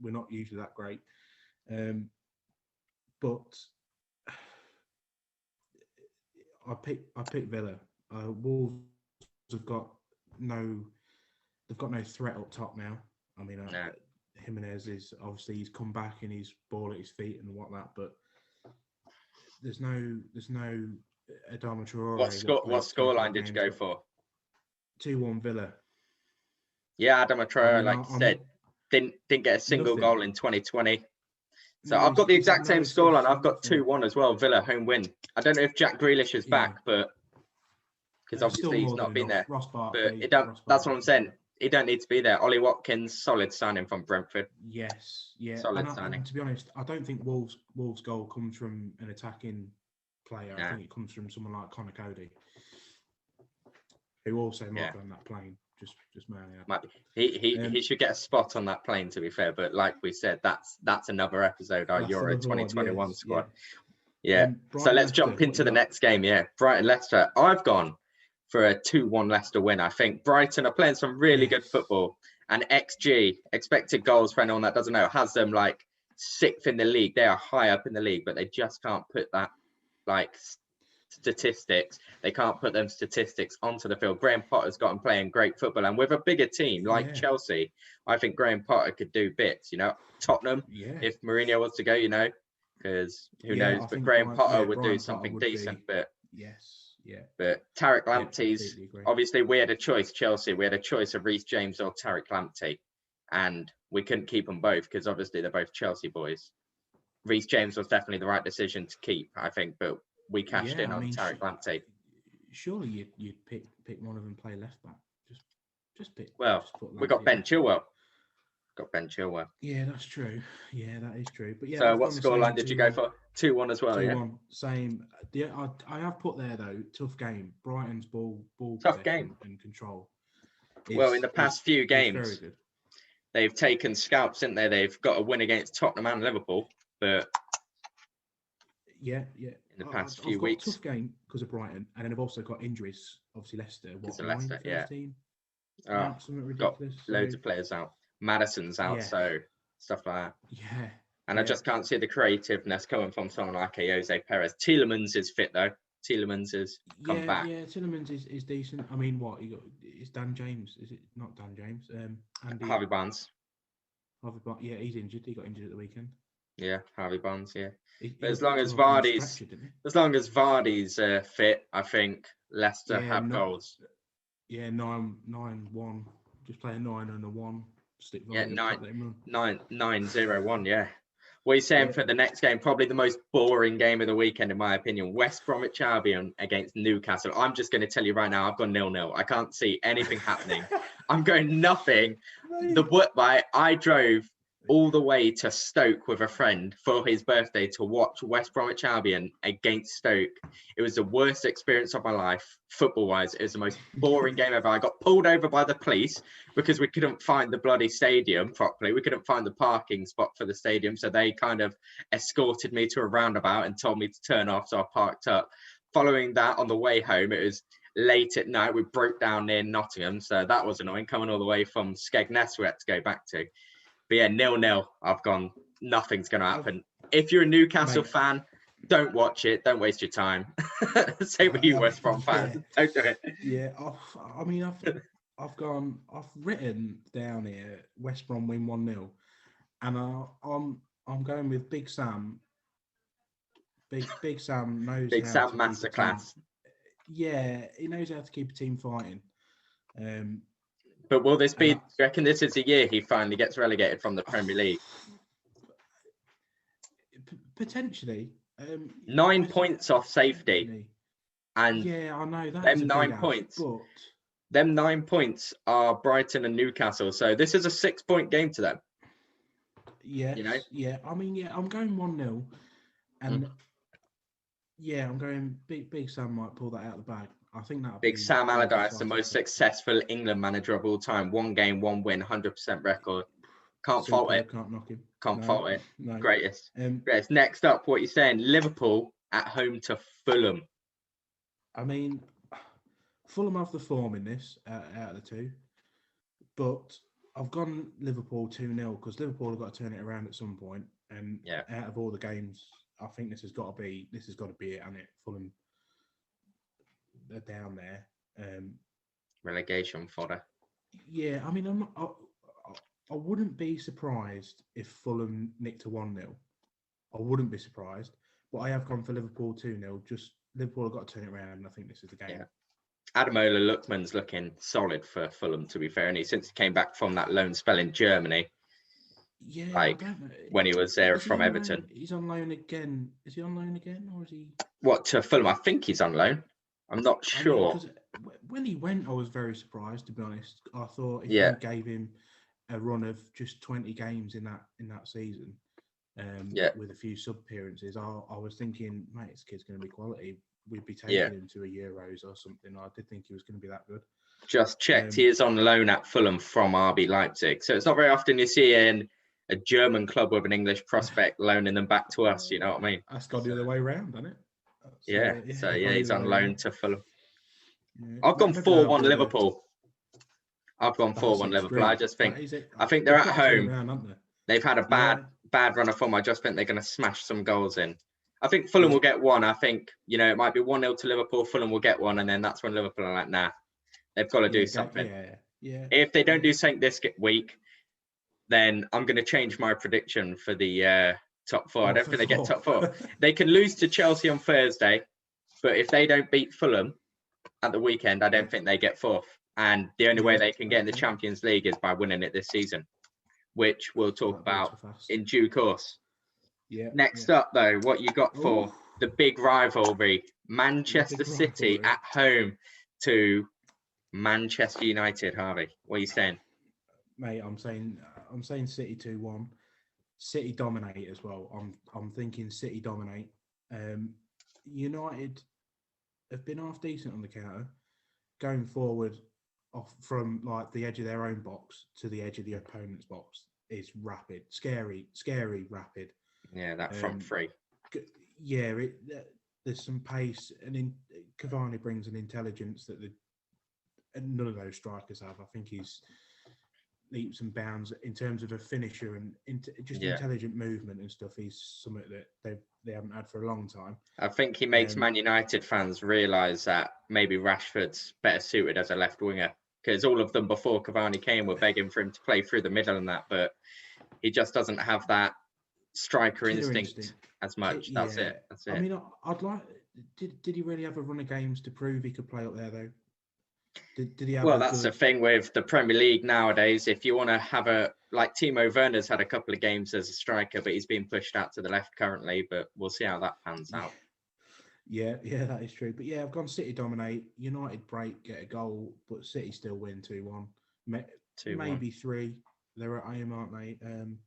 [SPEAKER 2] we're not usually that great. But I pick Villa. Wolves have got no threat up top now. I mean, Jimenez is obviously he's come back and he's ball at his feet and whatnot, but there's no Adama Traore.
[SPEAKER 1] What scoreline did you go for?
[SPEAKER 2] 2-1 Villa.
[SPEAKER 1] Yeah, Adama Traore, like you said, didn't get a single
[SPEAKER 2] nothing.
[SPEAKER 1] goal in 2020. So
[SPEAKER 2] No,
[SPEAKER 1] I've got the
[SPEAKER 2] he's had
[SPEAKER 1] exact
[SPEAKER 2] no
[SPEAKER 1] same scoreline.
[SPEAKER 2] assists,
[SPEAKER 1] I've got
[SPEAKER 2] nothing.
[SPEAKER 1] 2-1 as well. Villa home win. I don't know if Jack Grealish is back, but because obviously he's not been there.
[SPEAKER 2] Ross
[SPEAKER 1] But
[SPEAKER 2] Barkley,
[SPEAKER 1] that's what I'm saying. He don't need to be there. Ollie Watkins, solid signing from Brentford.
[SPEAKER 2] Yes, yeah.
[SPEAKER 1] Solid signing.
[SPEAKER 2] And to be honest, I don't think Wolves' goal comes from an attacking player.
[SPEAKER 1] Nah.
[SPEAKER 2] I think it comes from someone like Connor Cody, who also might be on that plane. Just
[SPEAKER 1] He should get a spot on that plane, to be fair. But like we said, that's another episode. Our Euro 2021 squad. Yeah. So let's jump into the next game. Yeah, Brighton Leicester. I've gone for a 2-1 Leicester win. I think Brighton are playing some really good football. And XG, expected goals, for anyone that doesn't know, has them like 6th in the league. They are high up in the league, but they just can't put that like statistics. They can't put them statistics onto the field. Graham Potter's got them playing great football, and with a bigger team like Chelsea, I think Graham Potter could do bits. Tottenham, if Mourinho was to go, because who knows? But Graham Potter would do something decent. But But Tariq Lamptey's obviously we had a choice. Chelsea, we had a choice of Reece James or Tariq Lamptey, and we couldn't keep them both because obviously they're both Chelsea boys. Reece James was definitely the right decision to keep, I think, but we cashed in on Tariq Lamptey.
[SPEAKER 2] Surely you'd pick one of them, play left back. Just pick.
[SPEAKER 1] Well,
[SPEAKER 2] just
[SPEAKER 1] we got Ben Chilwell.
[SPEAKER 2] Yeah, that's true. Yeah, that is true. But yeah.
[SPEAKER 1] So what scoreline did you go for? 2-1 as well.
[SPEAKER 2] 2-1, same. I have put there though. Tough game. Brighton's ball.
[SPEAKER 1] Tough game
[SPEAKER 2] and control.
[SPEAKER 1] Well, in the past few games,
[SPEAKER 2] very good.
[SPEAKER 1] They've taken scalps, haven't they? They've got a win against Tottenham and Liverpool, but
[SPEAKER 2] in
[SPEAKER 1] the past few weeks,
[SPEAKER 2] tough game because of Brighton, and then they've also got injuries. Obviously, Leicester.
[SPEAKER 1] Leicester,
[SPEAKER 2] something ridiculous.
[SPEAKER 1] Got loads of players out. Madison's out, so stuff like that.
[SPEAKER 2] Yeah.
[SPEAKER 1] And I just can't see the creativeness coming from someone like Jose Perez. Tielemans is fit though. Tielemans has come back.
[SPEAKER 2] Yeah, Tielemans is decent. I mean, is Dan James? Is it not Dan James?
[SPEAKER 1] Harvey Barnes.
[SPEAKER 2] Yeah, he's injured. He got injured at the weekend.
[SPEAKER 1] Yeah, Harvey Barnes. Yeah, but as long as Vardy's fit, I think Leicester have goals.
[SPEAKER 2] Yeah, 9-1. Just play a 9 and a 1. Stick
[SPEAKER 1] 9-0-1. Yeah. What are you saying for the next game? Probably the most boring game of the weekend, in my opinion. West Bromwich Albion against Newcastle. I'm just going to tell you right now, I've gone 0-0. I can't see anything happening. I'm going nothing. I drove all the way to Stoke with a friend for his birthday to watch West Bromwich Albion against Stoke. It was the worst experience of my life, football-wise. It was the most boring game ever. I got pulled over by the police because we couldn't find the bloody stadium properly. We couldn't find the parking spot for the stadium, so they kind of escorted me to a roundabout and told me to turn off, so I parked up. Following that, on the way home, it was late at night. We broke down near Nottingham, so that was annoying, coming all the way from Skegness we had to go back to. But yeah, 0-0. I've gone, nothing's going to happen. If you're a Newcastle fan, don't watch it. Don't waste your time. Same with you, West Brom fans. Don't do it.
[SPEAKER 2] Yeah, I've written down here West Brom win 1-0, and I'm going with Big Sam. Big Sam knows.
[SPEAKER 1] Big Sam masterclass.
[SPEAKER 2] Yeah, he knows how to keep a team fighting.
[SPEAKER 1] But will this be? Do you reckon this is the year he finally gets relegated from the Premier League?
[SPEAKER 2] Potentially.
[SPEAKER 1] 9 points off safety. And
[SPEAKER 2] yeah, I know that.
[SPEAKER 1] Them 9 points. Them 9 points are Brighton and Newcastle. So this is a 6-point game to them.
[SPEAKER 2] Yeah. Yeah. I mean, I'm going 1-0, and I'm going Big Sam might pull that out of the bag. I think that
[SPEAKER 1] Big Sam Allardyce, the most successful England manager of all time. 1 game, 1 win, 100% record. Can't fault it.
[SPEAKER 2] Can't knock him.
[SPEAKER 1] Can't fault it.
[SPEAKER 2] No.
[SPEAKER 1] Greatest. Next up, what are you saying? Liverpool at home to Fulham.
[SPEAKER 2] I mean, Fulham have the form in this out of the two, but I've gone Liverpool 2-0 because Liverpool have got to turn it around at some point. And out of all the games, I think this has got to be it, hasn't it? Fulham, they're down there.
[SPEAKER 1] Relegation fodder.
[SPEAKER 2] Yeah, I mean, I wouldn't be surprised if Fulham nicked a 1-0. I wouldn't be surprised, but I have gone for Liverpool 2-0. Just Liverpool have got to turn it around, and I think this is the game.
[SPEAKER 1] Yeah. Ademola Lookman's looking solid for Fulham, to be fair, and since he came back from that loan spell in Germany,
[SPEAKER 2] Yeah,
[SPEAKER 1] like
[SPEAKER 2] I don't know.
[SPEAKER 1] when he was there
[SPEAKER 2] Is he
[SPEAKER 1] from
[SPEAKER 2] on
[SPEAKER 1] Everton.
[SPEAKER 2] loan? He's on loan again. Is he on loan again, or is he?
[SPEAKER 1] What, to Fulham? I think he's on loan. I'm not
[SPEAKER 2] I mean,
[SPEAKER 1] sure.
[SPEAKER 2] because when he went, I was very surprised. To be honest, I thought if
[SPEAKER 1] Yeah.
[SPEAKER 2] we gave him a run of just 20 games in that season, with a few sub appearances, I was thinking, mate, this kid's going to be quality. We'd be taking him to a Euros or something. I did think he was going to be that good.
[SPEAKER 1] Just checked. He is on loan at Fulham from RB Leipzig. So it's not very often you see a German club with an English prospect loaning them back to us. You know what I mean?
[SPEAKER 2] That's gone the other way around, hasn't it?
[SPEAKER 1] He's on loan to Fulham.
[SPEAKER 2] Yeah.
[SPEAKER 1] I've gone 4-1 Liverpool. I've gone 4-1 Liverpool. I just think they're at home.
[SPEAKER 2] Around,
[SPEAKER 1] They've had a bad run of form. I just think they're going to smash some goals in. I think Fulham will get one. I think, it might be 1-0 to Liverpool. Fulham will get one, and then that's when Liverpool are like, nah, they've got to do something. If they don't do something this week, then I'm going to change my prediction for the top four. I don't think they get top four. They can lose to Chelsea on Thursday, but if they don't beat Fulham at the weekend, I don't think they get fourth. And the only way they can get in the Champions League is by winning it this season, which we'll talk about in due course. Next up, though, what you got for the big rivalry, Manchester City at home to Manchester United. Harvey, what are you saying?
[SPEAKER 2] Mate, I'm saying City 2-1. City dominate as well. I'm thinking City dominate. United have been half decent on the counter, going forward off from like the edge of their own box to the edge of the opponent's box is rapid, scary, rapid.
[SPEAKER 1] Yeah, that front three.
[SPEAKER 2] Yeah, there's some pace, and Cavani brings an intelligence that none of those strikers have. I think he's leaps and bounds in terms of a finisher and intelligent movement and stuff. He's something that they haven't had for a long time.
[SPEAKER 1] I think he makes Man United fans realise that maybe Rashford's better suited as a left winger, because all of them before Cavani came were begging for him to play through the middle and that, but he just doesn't have that striker instinct as much. That's it.
[SPEAKER 2] I mean, I'd like. Did he really have a run of games to prove he could play up there though? Did he have
[SPEAKER 1] that's the thing with the Premier League nowadays. If you want to have Timo Werner's had a couple of games as a striker, but he's being pushed out to the left currently. But we'll see how that pans out.
[SPEAKER 2] Yeah, that is true. But yeah, I've gone City dominate. United break, get a goal, but City still win 2-1. 2-1. Maybe 3. They're at home, aren't they? And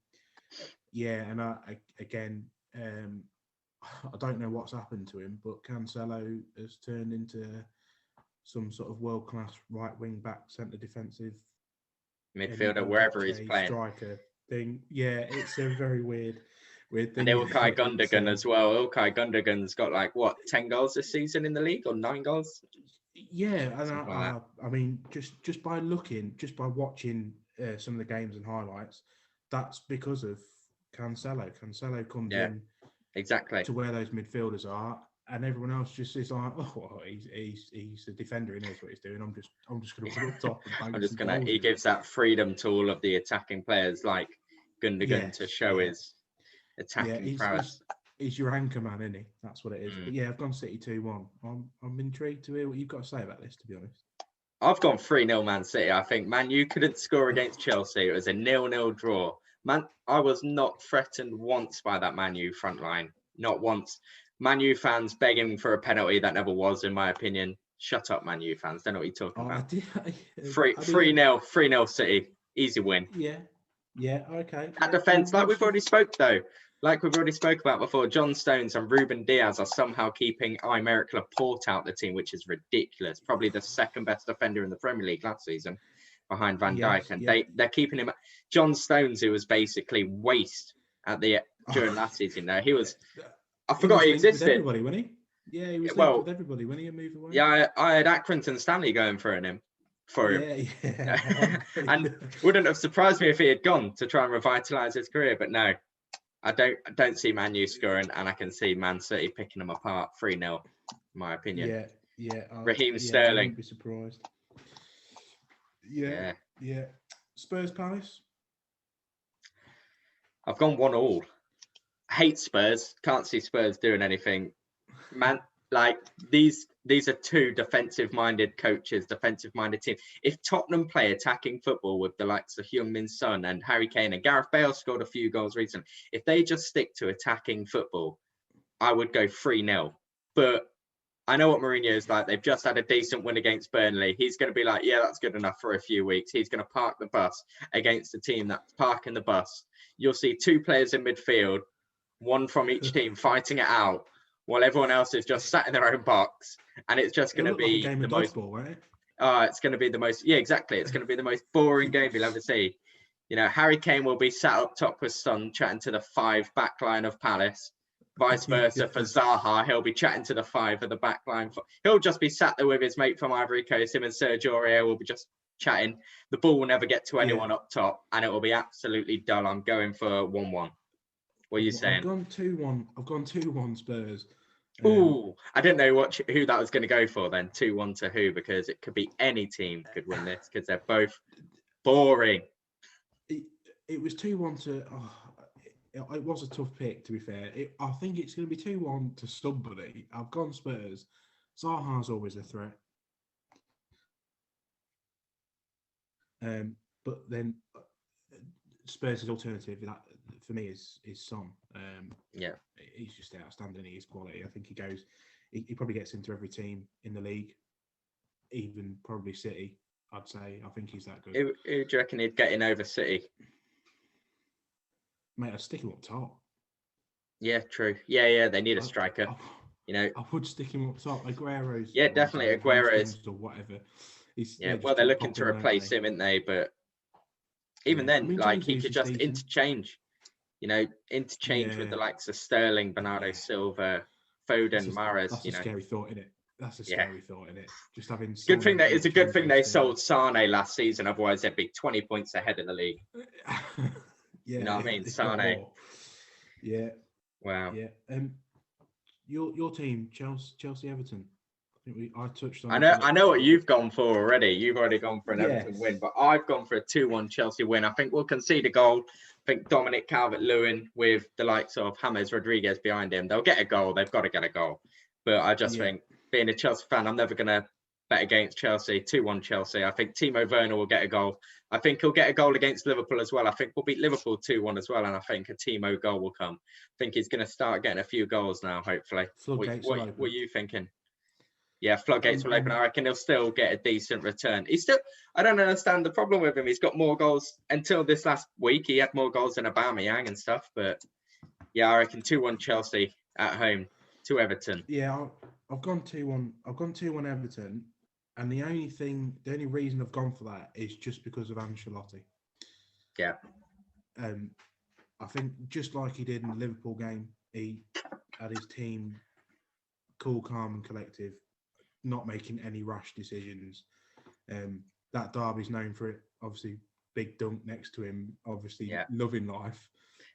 [SPEAKER 2] I don't know what's happened to him, but Cancelo has turned into some sort of world-class right wing back, centre defensive
[SPEAKER 1] midfielder, wherever he's playing.
[SPEAKER 2] Striker thing. Yeah, it's a very weird thing.
[SPEAKER 1] And Ilkay Gundogan as well. Ilkay Gundogan's got 10 goals this season in the league, or 9 goals?
[SPEAKER 2] Yeah, and I mean, just by watching some of the games and highlights, that's because of Cancelo. Cancelo comes in
[SPEAKER 1] exactly
[SPEAKER 2] to where those midfielders are. And everyone else just is like, he's a defender. He knows what he's doing. I'm just going to put up top.
[SPEAKER 1] He gives that freedom to all of the attacking players like Gundogan to show his attacking prowess.
[SPEAKER 2] He's your anchor man, isn't he? That's what it is. But yeah, I've gone City 2-1. I'm intrigued to hear what you've got to say about this, to be honest.
[SPEAKER 1] I've gone 3-0 Man City. I think Man U couldn't score against Chelsea. It was a 0-0 draw. I was not threatened once by that Man U front line. Not once. Man U fans begging for a penalty that never was, in my opinion. Shut up, Man U fans. Don't know what you're talking about. 3-0 City. Easy win.
[SPEAKER 2] Yeah, okay.
[SPEAKER 1] That defence, we've already spoke about before, John Stones and Ruben Diaz are somehow keeping Aymeric Laporte out the team, which is ridiculous. Probably the second best defender in the Premier League last season, behind Van Dijk. And they're keeping him. John Stones, who was basically waste during last season. He was... I forgot he existed.
[SPEAKER 2] With everybody, wasn't he? Yeah, he was linked with everybody when he moved away.
[SPEAKER 1] Yeah, I had Accrington Stanley going for him.
[SPEAKER 2] Yeah.
[SPEAKER 1] And wouldn't have surprised me if he had gone to try and revitalise his career, but no, I don't see Man U scoring, and I can see Man City picking them apart 3-0, in my opinion.
[SPEAKER 2] Yeah.
[SPEAKER 1] Raheem Sterling.
[SPEAKER 2] I wouldn't be surprised. Yeah. Spurs Palace.
[SPEAKER 1] I've gone 1-1. Hate Spurs. Can't see Spurs doing anything. Man, like these are two defensive-minded coaches, defensive-minded team. If Tottenham play attacking football with the likes of Heung-min Son and Harry Kane and Gareth Bale scored a few goals recently, if they just stick to attacking football, I would go 3-0. But I know what Mourinho's like. They've just had a decent win against Burnley. He's going to be like, yeah, that's good enough for a few weeks. He's going to park the bus against a team that's parking the bus. You'll see two players in midfield, one from each team fighting it out, while everyone else is just sat in their own box. And it's just going to be
[SPEAKER 2] like a game of dodgeball, right?
[SPEAKER 1] It's going to be the most, yeah, exactly. It's going to be the most boring game you'll ever see. You know, Harry Kane will be sat up top with Son, chatting to the 5 backline of Palace. Vice versa for Zaha, he'll be chatting to the 5 of the backline. He'll just be sat there with his mate from Ivory Coast. Him and Sergio Aurier will be just chatting. The ball will never get to anyone up top, and it will be absolutely dull. I'm going for 1-1. What are you saying?
[SPEAKER 2] I've gone 2-1. I've gone 2-1 Spurs.
[SPEAKER 1] I didn't know who that was going to go for then. 2-1 to who? Because it could be any team could win this because they're both boring.
[SPEAKER 2] It was 2-1 to. It was a tough pick, to be fair. I think it's going to be 2-1 to somebody. I've gone Spurs. Zaha's always a threat. But then Spurs' alternative that for me is Son. He's just outstanding. His quality. I think he goes. He probably gets into every team in the league, even probably City. I'd say. I think he's that good.
[SPEAKER 1] Who do you reckon he'd get in over City?
[SPEAKER 2] Mate, I'd stick him up top.
[SPEAKER 1] Yeah, true. Yeah, they need a striker.
[SPEAKER 2] I would stick him up top. Aguero's.
[SPEAKER 1] Yeah, definitely Aguero's.
[SPEAKER 2] Or whatever.
[SPEAKER 1] They're looking to replace him, aren't they? But even then, he could just interchange. Interchange with the likes of Sterling, Bernardo Silva, Foden, Mahrez.
[SPEAKER 2] That's a scary thought, isn't it? That's a scary thought, isn't it? Just having.
[SPEAKER 1] Good thing that it's a good thing they sold Sane last season. Otherwise, they'd be 20 points ahead of the league.
[SPEAKER 2] Yeah,
[SPEAKER 1] you know what I mean? Sane.
[SPEAKER 2] Yeah.
[SPEAKER 1] Wow.
[SPEAKER 2] Yeah. Your team, Chelsea Everton. I touched on.
[SPEAKER 1] I know what you've gone for already. You've already gone for an Everton win, but I've gone for a 2-1 Chelsea win. I think we'll concede a goal. I think Dominic Calvert-Lewin with the likes of James Rodriguez behind him, they'll get a goal. They've got to get a goal. But I just think, being a Chelsea fan, I'm never going to bet against Chelsea. 2-1 Chelsea. I think Timo Werner will get a goal. I think he'll get a goal against Liverpool as well. I think we'll beat Liverpool 2-1 as well, and I think a Timo goal will come. I think he's going to start getting a few goals now, hopefully. What are you thinking? Yeah, floodgates will open. I reckon he'll still get a decent return. I don't understand the problem with him. He's got more goals until this last week. He had more goals than Aubameyang and stuff. But yeah, I reckon 2-1 Chelsea at home to Everton.
[SPEAKER 2] Yeah, I've gone 2-1. I've gone 2-1 Everton, and the only reason I've gone for that is just because of Ancelotti.
[SPEAKER 1] Yeah.
[SPEAKER 2] I think just like he did in the Liverpool game, he had his team cool, calm, and collective, not making any rash decisions. That derby's known for it. Obviously, big dunk next to him. Obviously, loving life.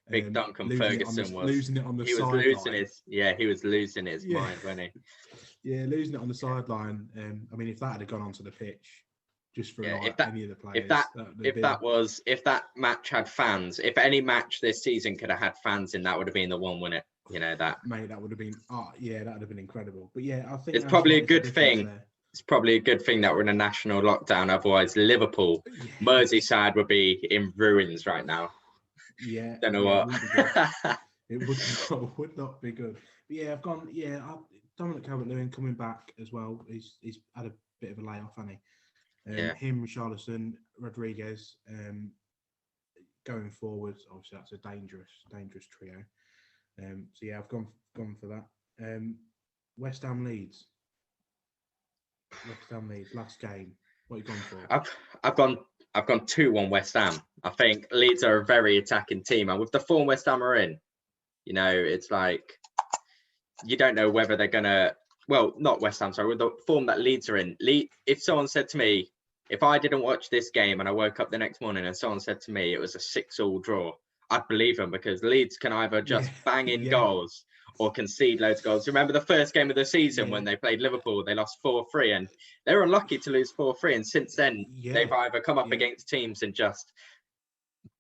[SPEAKER 1] Big dunk and Ferguson was
[SPEAKER 2] losing it on the sideline.
[SPEAKER 1] He was losing his mind, wasn't he?
[SPEAKER 2] Yeah, losing it on the sideline. I mean, if that had gone onto the pitch, just for any of the players,
[SPEAKER 1] if that match had fans, if any match this season could have had fans in, that would have been the one, wouldn't it? You know that.
[SPEAKER 2] Mate, that would have been. That would have been incredible. But yeah, I think
[SPEAKER 1] it's probably a good thing. It's probably a good thing that we're in a national lockdown. Otherwise, Liverpool, Merseyside would be in ruins right now.
[SPEAKER 2] Yeah,
[SPEAKER 1] don't know what.
[SPEAKER 2] It would not be good. But yeah, I've gone. Yeah, Dominic Calvert-Lewin coming back as well. He's had a bit of a layoff, hasn't he? Him, Richarlison, Rodriguez. Going forward, obviously that's a dangerous trio. So yeah, I've gone for that. West Ham Leeds. Last game. What have you gone for?
[SPEAKER 1] I've gone 2-1 West Ham. I think Leeds are a very attacking team, and with the form West Ham are in, it's like you don't know whether they're gonna. Well, not West Ham, sorry. With the form that Leeds are in, if someone said to me, if I didn't watch this game and I woke up the next morning and someone said to me it was a 6-6 draw, I'd believe them, because Leeds can either just bang in goals or concede loads of goals. Remember the first game of the season when they played Liverpool, they lost 4-3, and they were unlucky to lose 4-3. And since then, they've either come up against teams and just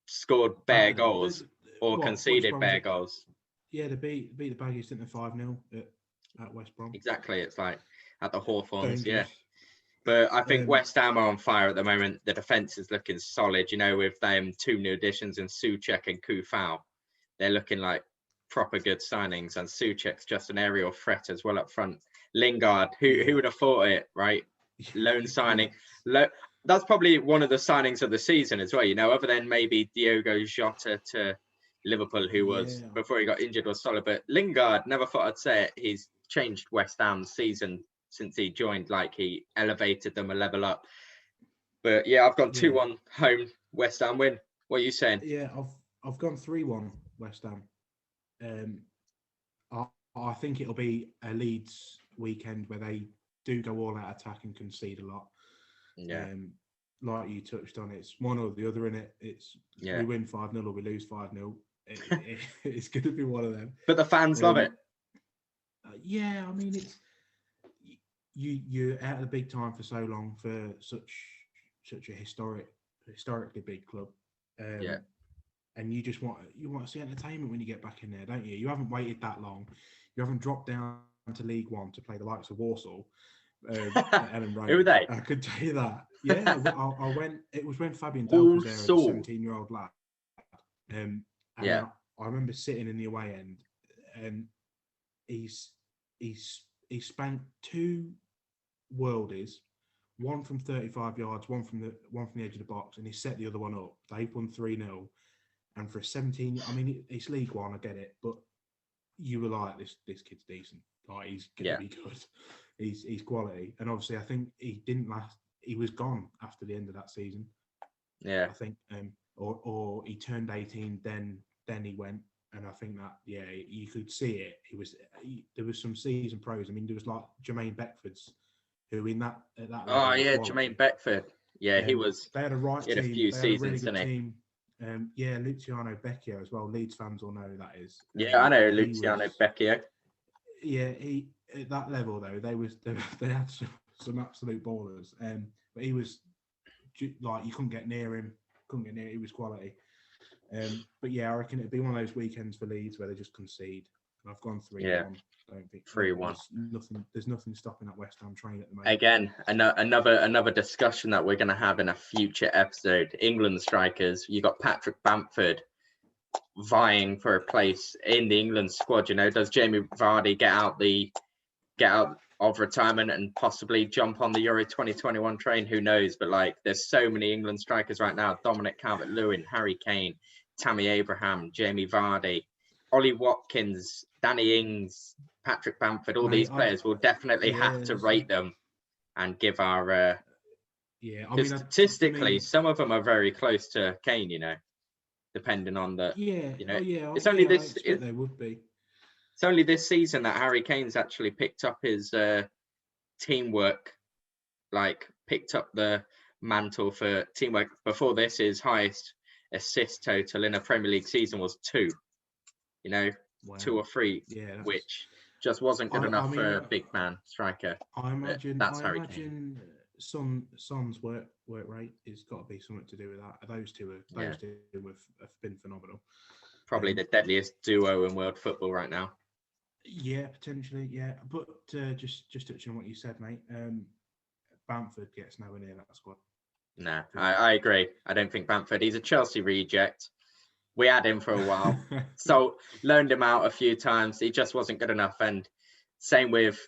[SPEAKER 1] scored bare goals. or
[SPEAKER 2] What,
[SPEAKER 1] conceded bare goals.
[SPEAKER 2] Yeah, they beat the Baggies, didn't they, 5-0 at West Brom?
[SPEAKER 1] Exactly, it's like at the Hawthorns, yeah.
[SPEAKER 2] Dangerous.
[SPEAKER 1] But I think West Ham are on fire at the moment. The defence is looking solid, you know, with them 2 new additions in Souček and Kufau. They're looking like proper good signings, and Souček's just an aerial threat as well up front. Lingard, who would have thought it, right? Loan signing. That's probably one of the signings of the season as well, you know, other than maybe Diogo Jota to Liverpool, who was, before he got injured, was solid. But Lingard, never thought I'd say it, he's changed West Ham's season since he joined. Like, he elevated them a level up. But yeah, I've gone 2-1 home West Ham win. What are you saying?
[SPEAKER 2] Yeah, I've gone 3-1 West Ham. I think it'll be a Leeds weekend where they do go all out attack and concede a lot.
[SPEAKER 1] Yeah.
[SPEAKER 2] Like you touched on, it's one or the other in it. It's we win 5-0 or we lose 5-0. It's going to be one of them.
[SPEAKER 1] But the fans love it.
[SPEAKER 2] Yeah, I mean, it's you're out of the big time for so long for such a historically big club. And you just want to see entertainment when you get back in there, don't you? You haven't waited that long. You haven't dropped down to League One to play the likes of Walsall. Ellen Road.
[SPEAKER 1] Who are they?
[SPEAKER 2] I could tell you that. Yeah, I went. It was when Fabian Delph was there, as a 17-year-old lad. And I remember sitting in the away end, and he's spanked 2 worldies, one from 35 yards, one from the edge of the box, and he set the other one up. They've won 3-0, and for a 17, I mean, it's League One, I get it, but you were like, this kid's decent. Like, he's gonna be good. He's quality, and obviously, I think he didn't last. He was gone after the end of that season.
[SPEAKER 1] Yeah,
[SPEAKER 2] I think, or he turned 18, then he went, and I think that you could see it. There was some season pros. I mean, there was like Jermaine Beckford's, who at that level.
[SPEAKER 1] Oh yeah, Jermaine Beckford. Yeah, he was.
[SPEAKER 2] They had a right
[SPEAKER 1] team.
[SPEAKER 2] Had
[SPEAKER 1] a few
[SPEAKER 2] they
[SPEAKER 1] seasons,
[SPEAKER 2] had a really good team. Luciano Becchio as well. Leeds fans will know who that is.
[SPEAKER 1] Yeah, I know Luciano Becchio.
[SPEAKER 2] Yeah, he at that level though, they had some absolute ballers. But he was like, you couldn't get near him. He was quality. But yeah, I reckon it'd be one of those weekends for Leeds where they just concede. And I've gone 3-1.
[SPEAKER 1] Yeah.
[SPEAKER 2] I don't think
[SPEAKER 1] 3-1.
[SPEAKER 2] There's nothing stopping that West Ham train at the moment.
[SPEAKER 1] Again, another discussion that we're going to have in a future episode. England strikers. You got Patrick Bamford vying for a place in the England squad. You know, does Jamie Vardy get out of retirement and possibly jump on the Euro 2021 train? Who knows? But like, there's so many England strikers right now: Dominic Calvert-Lewin, Harry Kane, Tammy Abraham, Jamie Vardy, Ollie Watkins, Danny Ings, Patrick Bamford. All these players will definitely have to rate them and give our. Statistically, some of them are very close to Kane. You know, depending on the. It's only this.
[SPEAKER 2] They would be.
[SPEAKER 1] It's only this season that Harry Kane's actually picked up his teamwork, like picked up the mantle for teamwork. Before this, his highest assist total in a Premier League season was 2. You know, 2 or 3, which just wasn't good enough for a big man striker.
[SPEAKER 2] I imagine
[SPEAKER 1] Harry Kane.
[SPEAKER 2] Son's work rate has got to be something to do with that. Those two have been phenomenal.
[SPEAKER 1] Probably the deadliest duo in world football right now.
[SPEAKER 2] Yeah, potentially, yeah. But just touching on what you said, mate, Bamford gets nowhere near that squad.
[SPEAKER 1] Nah, I agree. I don't think Bamford, he's a Chelsea reject. We had him for a while. So loaned him out a few times. He just wasn't good enough. And same with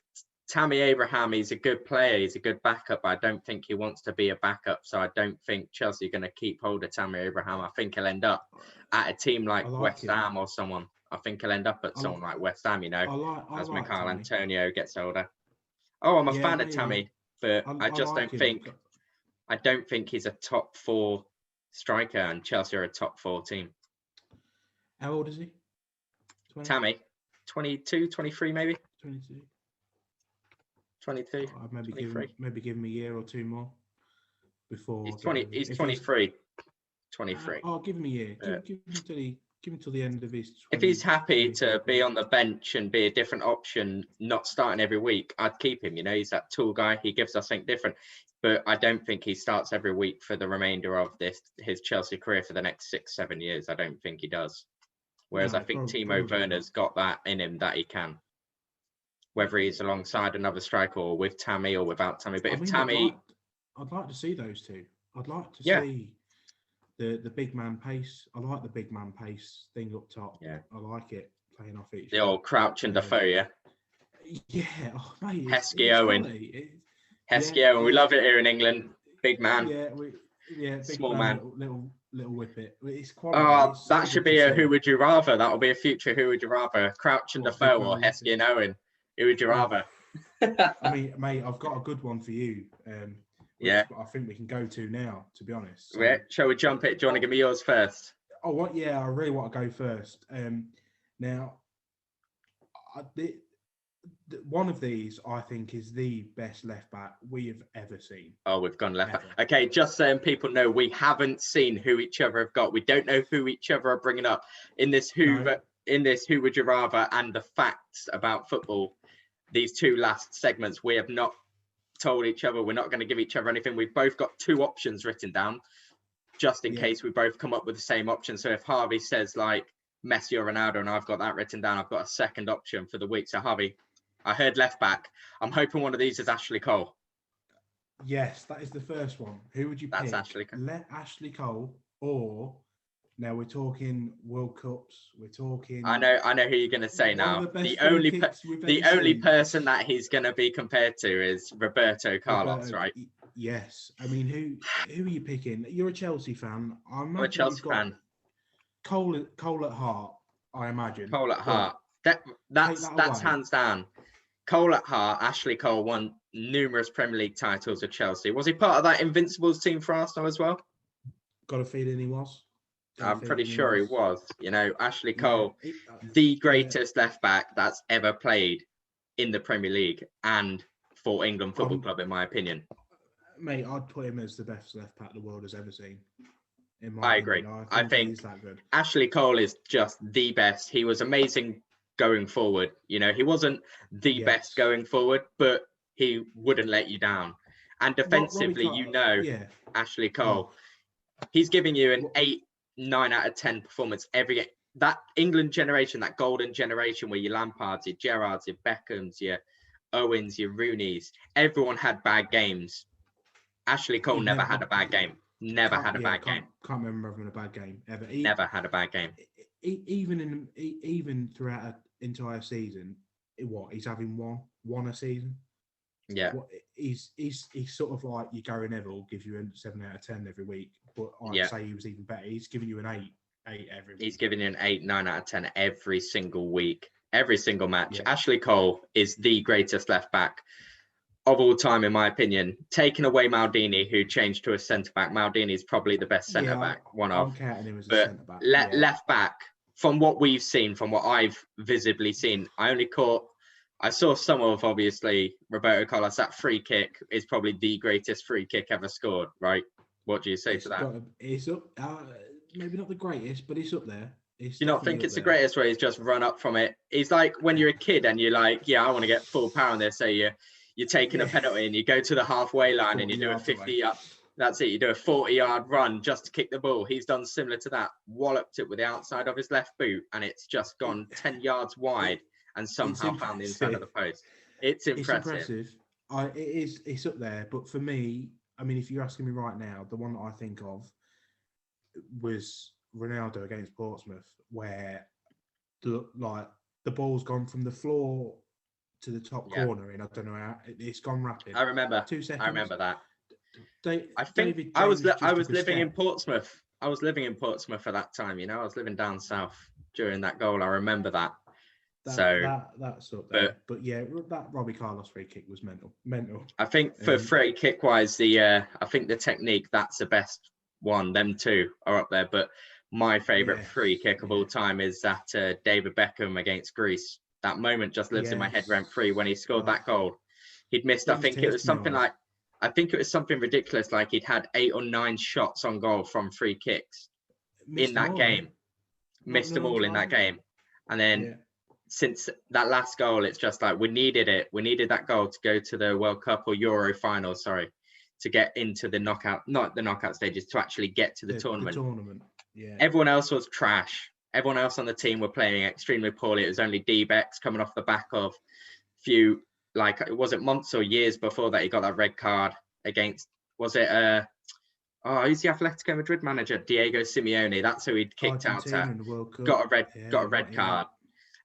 [SPEAKER 1] Tammy Abraham. He's a good player. He's a good backup. I don't think he wants to be a backup. So I don't think Chelsea are going to keep hold of Tammy Abraham. I think he'll end up at a team like West Ham or someone. I think he'll end up at someone like West Ham, you know, as Michael Antonio gets older. Oh, I'm a fan of Tammy, but I just don't think. I don't think he's a top 4 striker, and Chelsea are a top 4 team.
[SPEAKER 2] How old is he?
[SPEAKER 1] 20? Tammy, 22, 23 maybe.
[SPEAKER 2] 22.
[SPEAKER 1] 22.
[SPEAKER 2] Maybe give him a year or 2 more before.
[SPEAKER 1] He's 20. He's 23. 23.
[SPEAKER 2] Give him a year. Give him till the end of his.
[SPEAKER 1] If he's happy to be on the bench and be a different option, not starting every week, I'd keep him. You know, he's that tall guy. He gives us something different. But I don't think he starts every week for the remainder of his Chelsea career for the next 6-7 years. I don't think he does. Whereas
[SPEAKER 2] No,
[SPEAKER 1] I think Timo
[SPEAKER 2] probably
[SPEAKER 1] Werner's got that in him that he can. Whether he's alongside another striker or with Tammy or without Tammy. But
[SPEAKER 2] I
[SPEAKER 1] if
[SPEAKER 2] mean,
[SPEAKER 1] Tammy,
[SPEAKER 2] I'd like to see those two. I'd like to
[SPEAKER 1] yeah,
[SPEAKER 2] see the big man pace. I like the big man pace thing up top.
[SPEAKER 1] yeah,
[SPEAKER 2] I like it playing off each
[SPEAKER 1] the
[SPEAKER 2] other.
[SPEAKER 1] old Crouch and Defoe, yeah,
[SPEAKER 2] Yeah, oh mate,
[SPEAKER 1] Heskey
[SPEAKER 2] it's
[SPEAKER 1] Owen,
[SPEAKER 2] quality. Yeah,
[SPEAKER 1] Heskey Owen. We
[SPEAKER 2] yeah,
[SPEAKER 1] love it here in England. Big man,
[SPEAKER 2] big
[SPEAKER 1] small
[SPEAKER 2] man,
[SPEAKER 1] man.
[SPEAKER 2] little whippet. It's quality.
[SPEAKER 1] Oh,
[SPEAKER 2] It's so
[SPEAKER 1] that should
[SPEAKER 2] good to
[SPEAKER 1] be a
[SPEAKER 2] see.
[SPEAKER 1] Who Would You Rather. That'll be a future Who Would You Rather. Crouch and
[SPEAKER 2] What, big
[SPEAKER 1] Defoe or
[SPEAKER 2] man?
[SPEAKER 1] Heskey and Owen. Who would you
[SPEAKER 2] Oh,
[SPEAKER 1] rather?
[SPEAKER 2] I mean, mate, I've got a good one for you, which
[SPEAKER 1] Yeah.
[SPEAKER 2] I think we can go to now, to be honest. So,
[SPEAKER 1] Yeah. Shall we jump it? Do you want to give me yours first?
[SPEAKER 2] oh, what? Yeah, I really want to go first. Now, one of these I think is the best left back we have ever seen.
[SPEAKER 1] Oh, we've gone left back.
[SPEAKER 2] Ever.
[SPEAKER 1] Okay, just so people know, we haven't seen who each other have got. We don't know who each other are bringing up in this Who Would You Rather and the facts about football. These two last segments, we have not told each other. We're not going to give each other anything. We've both got two options written down, just in case we both come up with the same option. So if Harvey says like Messi or Ronaldo, and I've got that written down, I've got a second option for the week. So Harvey, I heard left back. I'm hoping one of these is Ashley Cole.
[SPEAKER 2] Yes, that is the first one. Who would you pick?
[SPEAKER 1] That's Ashley Cole.
[SPEAKER 2] Let Ashley Cole, or now we're talking World Cups. We're talking.
[SPEAKER 1] I know who you're going to say now. The only person that he's going to be compared to is Roberto Carlos, right?
[SPEAKER 2] Yes. I mean, who are you picking? You're a Chelsea fan.
[SPEAKER 1] I'm a Chelsea fan.
[SPEAKER 2] Cole at heart, I imagine.
[SPEAKER 1] Cole at heart. That's hands down. Cole at heart. Ashley Cole won numerous Premier League titles with Chelsea. Was he part of that Invincibles team for Arsenal as well?
[SPEAKER 2] Got a feeling he was.
[SPEAKER 1] I'm pretty sure he was. You know, Ashley Cole, the greatest left back that's ever played in the Premier League and for England Football Club, in my opinion.
[SPEAKER 2] Mate, I'd put him as the best left back the world has ever seen.
[SPEAKER 1] I agree. I think
[SPEAKER 2] he's that good.
[SPEAKER 1] Ashley Cole is just the best. He was amazing going forward. You know, he wasn't the best going forward, but he wouldn't let you down. And defensively, Ashley Cole, he's giving you an 9 out of 10 performance every game. That England generation, that golden generation where your Lampards, your Gerrards, your Beckhams, your Owens, your Rooneys, everyone had bad games. Ashley Cole never had a bad game. Never had a bad game.
[SPEAKER 2] Can't remember having a bad game ever.
[SPEAKER 1] Never had a bad game.
[SPEAKER 2] Even throughout an entire season, he's having one a season.
[SPEAKER 1] Yeah.
[SPEAKER 2] He's sort of like your Gary Neville gives you a 7 out of 10 every week, but I'd say he was even better. He's giving you an 8 every week.
[SPEAKER 1] He's giving you an 8, 9 out of 10 every single week, every single match. Yeah. Ashley Cole is the greatest left back of all time, in my opinion. Taking away Maldini, who changed to a centre back. Maldini is probably the best centre back.
[SPEAKER 2] I'm counting him as a centre back.
[SPEAKER 1] Left back, from what we've seen, from what I've visibly seen, I saw some of, obviously, Roberto Carlos. That free kick is probably the greatest free kick ever scored, right? What do you say to that?
[SPEAKER 2] It's up, maybe not the greatest, but it's up there.
[SPEAKER 1] Do you not think it's the greatest where he's just run up from it? It's like when you're a kid and you're like, I want to get full power on this. So you're taking a penalty and you go to the halfway line and you do a 50-yard. That's it. You do a 40-yard run just to kick the ball. He's done similar to that. Walloped it with the outside of his left boot and it's just gone 10 yards wide and somehow found the inside of the post. It's impressive.
[SPEAKER 2] It's up there. But for me, I mean, if you're asking me right now, the one that I think of was Ronaldo against Portsmouth, where the ball's gone from the floor to the top corner, and I don't know how it's gone rapid.
[SPEAKER 1] I remember
[SPEAKER 2] 2 seconds.
[SPEAKER 1] I remember that. I think
[SPEAKER 2] David
[SPEAKER 1] I was living in Portsmouth. I was living in Portsmouth at that time. You know, I was living down south during that goal. I remember that.
[SPEAKER 2] That's up there. But yeah, that Robbie Carlos free kick was mental.
[SPEAKER 1] I think for free kick wise, I think the technique, that's the best one. Them two are up there. But my favourite free kick of all time is that David Beckham against Greece. That moment just lives in my head rent free when he scored that goal. He'd missed, I think it was something ridiculous. Like he'd had 8 or 9 shots on goal from free kicks in that game. Missed them all in that game. And then since that last goal, it's just like we needed it. We needed that goal to go to the World Cup or Euro final, to get into the knockout, not the knockout stages, to actually get to the tournament.
[SPEAKER 2] Yeah.
[SPEAKER 1] Everyone else was trash. Everyone else on the team were playing extremely poorly. It was only D-Bex coming off the back of few, like, it wasn't months or years before that he got that red card against, was it who's the Atletico Madrid manager? Diego Simeone. That's who he'd kicked
[SPEAKER 2] Argentina
[SPEAKER 1] out
[SPEAKER 2] in the World Cup.
[SPEAKER 1] got a red card.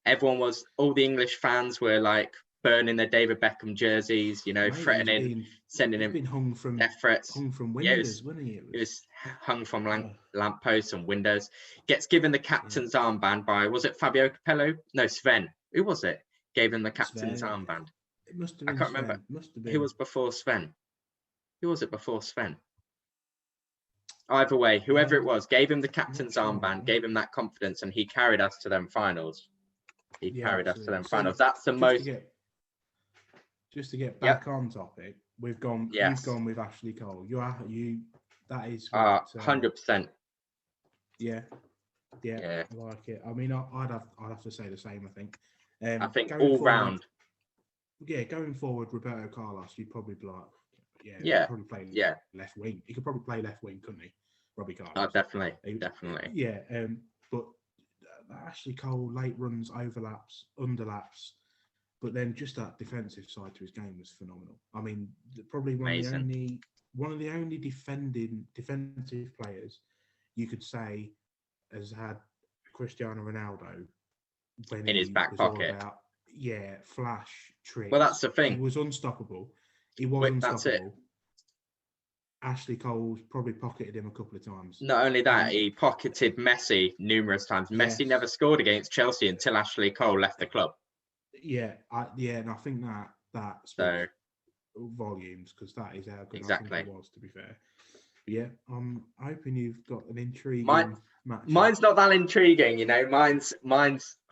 [SPEAKER 1] Everyone was, all the English fans were like burning their David Beckham jerseys, you know, threatening, sending him
[SPEAKER 2] been hung from
[SPEAKER 1] death threats.
[SPEAKER 2] windows, wasn't he?
[SPEAKER 1] It was hung from lampposts and windows. Gets given the captain's armband by, was it Fabio Capello? No, Sven. Who was it? Gave him the captain's armband.
[SPEAKER 2] It must have been
[SPEAKER 1] I can't remember.
[SPEAKER 2] Must have been.
[SPEAKER 1] Who was before Sven? Who was it before Sven? Either way, whoever it was, gave him the captain's armband, gave him that confidence, and he carried us to them finals. That's the most.
[SPEAKER 2] Just to get back on topic, we've gone with Ashley Cole. That is
[SPEAKER 1] 100%.
[SPEAKER 2] Yeah, I like it. I mean, I'd have to say the same. I think.
[SPEAKER 1] I think all round.
[SPEAKER 2] Yeah, going forward, Roberto Carlos, you'd probably be like, probably play left wing. He could probably play left wing, couldn't he? Robbie Carlos.
[SPEAKER 1] Oh, definitely.
[SPEAKER 2] Yeah, but Ashley Cole late runs, overlaps, underlaps, but then just that defensive side to his game was phenomenal. I mean, probably one of the only defensive players you could say has had Cristiano Ronaldo
[SPEAKER 1] in his back pocket.
[SPEAKER 2] Flash tricks.
[SPEAKER 1] Well, that's the thing.
[SPEAKER 2] He was unstoppable. Unstoppable. That's it. Ashley Cole's probably pocketed him a couple of times.
[SPEAKER 1] Not only that, he pocketed Messi numerous times. Messi never scored against Chelsea until Ashley Cole left the club.
[SPEAKER 2] And I think that speaks volumes, because that is how good I think it was, to be fair. But yeah, I'm hoping you've got an intriguing match.
[SPEAKER 1] Mine's not that intriguing, you know. Mine's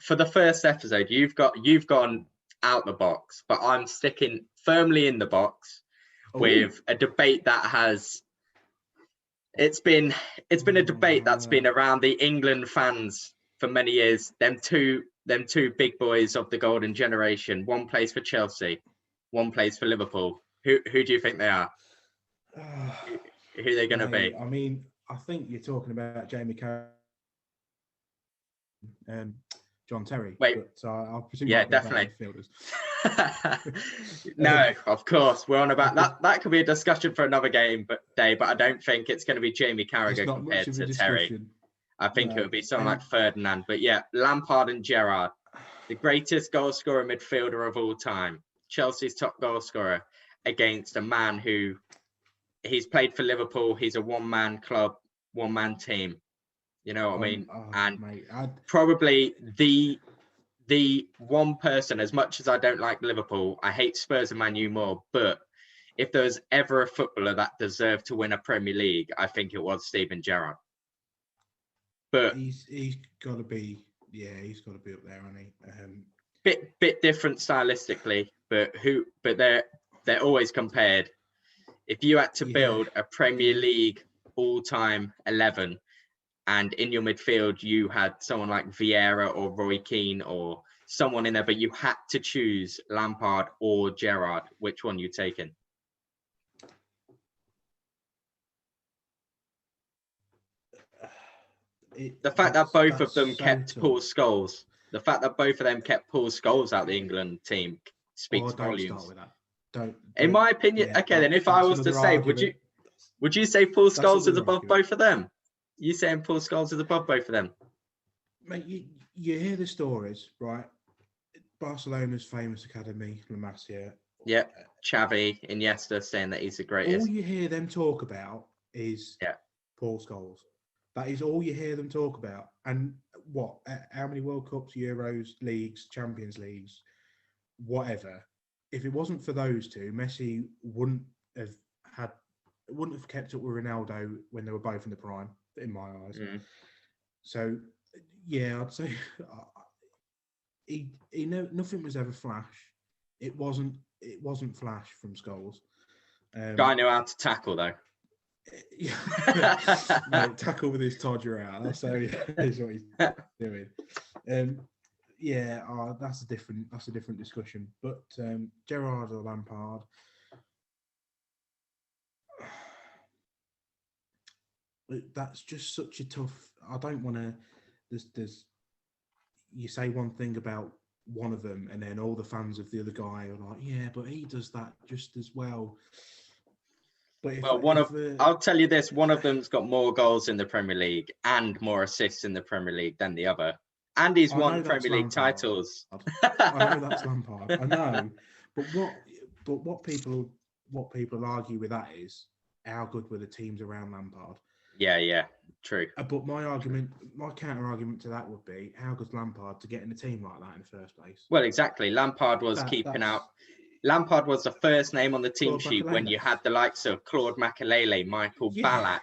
[SPEAKER 1] for the first episode. You've gone out the box, but I'm sticking firmly in the box with a debate that has. It's been a debate that's been around the England fans for many years. Them two big boys of the golden generation. One plays for Chelsea, one plays for Liverpool. Who do you think they are? Who are they going to be?
[SPEAKER 2] I mean, I think you're talking about Jamie Carragher and John Terry.
[SPEAKER 1] Wait,
[SPEAKER 2] but I'll presume
[SPEAKER 1] definitely. No, of course, we're on about that. That could be a discussion for another but I don't think it's going to be Jamie Carragher compared to Terry. I think it would be someone like Ferdinand. But yeah, Lampard and Gerrard, the greatest goal scorer midfielder of all time, Chelsea's top goal scorer, against a man who he's played for Liverpool. He's a one-man club, one-man team. You know what I mean? Probably the one person, as much as I don't like Liverpool, I hate Spurs and Man U more, but if there was ever a footballer that deserved to win a Premier League, I think it was Steven Gerrard. But
[SPEAKER 2] he's got to be up there, hasn't
[SPEAKER 1] he? Bit different stylistically, but they're always compared. If you had to build a Premier League all-time 11, and in your midfield you had someone like Vieira or Roy Keane or someone in there, but you had to choose Lampard or Gerrard, which one you taking? The fact that both of them kept Paul Scholes, the fact that both of them kept Paul Scholes out the England team speaks volumes.
[SPEAKER 2] Start with that.
[SPEAKER 1] In my opinion, then if I was to say, would you say Paul Scholes is above both of them? You saying Paul Scholes is above both of them?
[SPEAKER 2] Mate, you hear the stories, right? Barcelona's famous academy, La Masia.
[SPEAKER 1] Yeah, Xavi, Iniesta saying that he's the greatest.
[SPEAKER 2] All you hear them talk about is Paul Scholes. That is all you hear them talk about. And how many World Cups, Euros, Leagues, Champions Leagues, whatever. If it wasn't for those two, Messi wouldn't have kept up with Ronaldo when they were both in the prime, in my eyes. So yeah, I'd say he nothing was ever flash. It wasn't flash from Scholes.
[SPEAKER 1] Guy knew how to tackle though.
[SPEAKER 2] Mate, tackle with his todger out. That's what he's doing. That's a different discussion. But Gerrard or Lampard, that's just such a tough. I don't want to there's you say one thing about one of them, and then all the fans of the other guy are like, yeah, but he does that just as well. But
[SPEAKER 1] I'll tell you this: one of them's got more goals in the Premier League and more assists in the Premier League than the other, and he's won Premier League titles.
[SPEAKER 2] I know that's Lampard. I know, but what people argue with that is how good were the teams around Lampard.
[SPEAKER 1] Yeah, true.
[SPEAKER 2] But my counter argument to that would be, how good's Lampard to get in a team like that in the first place?
[SPEAKER 1] Well, exactly. Lampard was Lampard was the first name on the team sheet when you had the likes of Claude Makelele, Michael Ballack.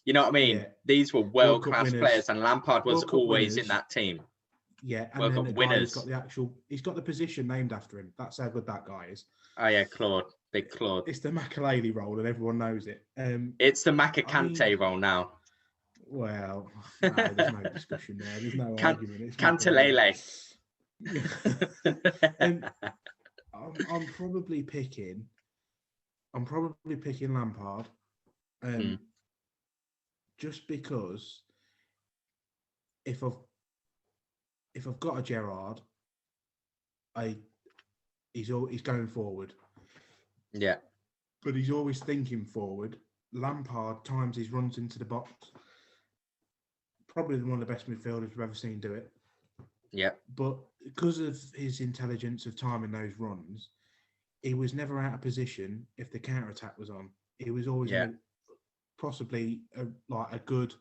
[SPEAKER 1] You know what I mean? Yeah. These were world-class players, and Lampard was always in that team.
[SPEAKER 2] Yeah, and World then Cup winners. He's got the position named after him. That's how good that guy is.
[SPEAKER 1] Oh yeah, Claude, big Claude.
[SPEAKER 2] It's the Makelele role, and everyone knows it.
[SPEAKER 1] It's the Makakante role now.
[SPEAKER 2] Well, no, there's no discussion there. There's no argument. It's
[SPEAKER 1] Cantalele.
[SPEAKER 2] I'm probably picking Lampard, just because if I've got a Gerrard, he's going forward.
[SPEAKER 1] Yeah,
[SPEAKER 2] but he's always thinking forward. Lampard times his runs into the box. Probably one of the best midfielders we've ever seen do it.
[SPEAKER 1] Yeah.
[SPEAKER 2] But because of his intelligence of timing those runs, he was never out of position if the counter-attack was on. He was always possibly a good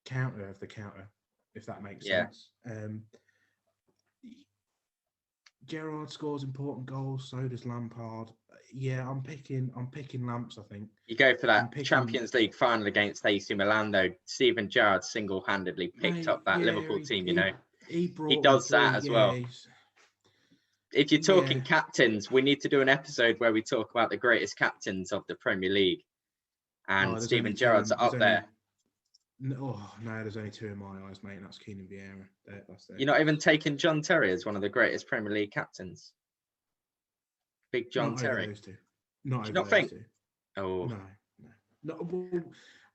[SPEAKER 2] counter of the counter, if that makes sense. Gerrard scores important goals, so does Lampard. Yeah, I'm picking Lamps, I think.
[SPEAKER 1] You go for that Champions League final against AC Milan, though. Steven Gerrard single-handedly picked up that Liverpool team, He does that as well. If you're talking captains, we need to do an episode where we talk about the greatest captains of the Premier League. And Steven Gerrard's up there.
[SPEAKER 2] No, there's only two in my eyes, mate. And that's Keenan Vieira.
[SPEAKER 1] You're not even taking John Terry as one of the greatest Premier League captains. Big John Terry.
[SPEAKER 2] Those two. Not over
[SPEAKER 1] those two. Oh.
[SPEAKER 2] No. Well,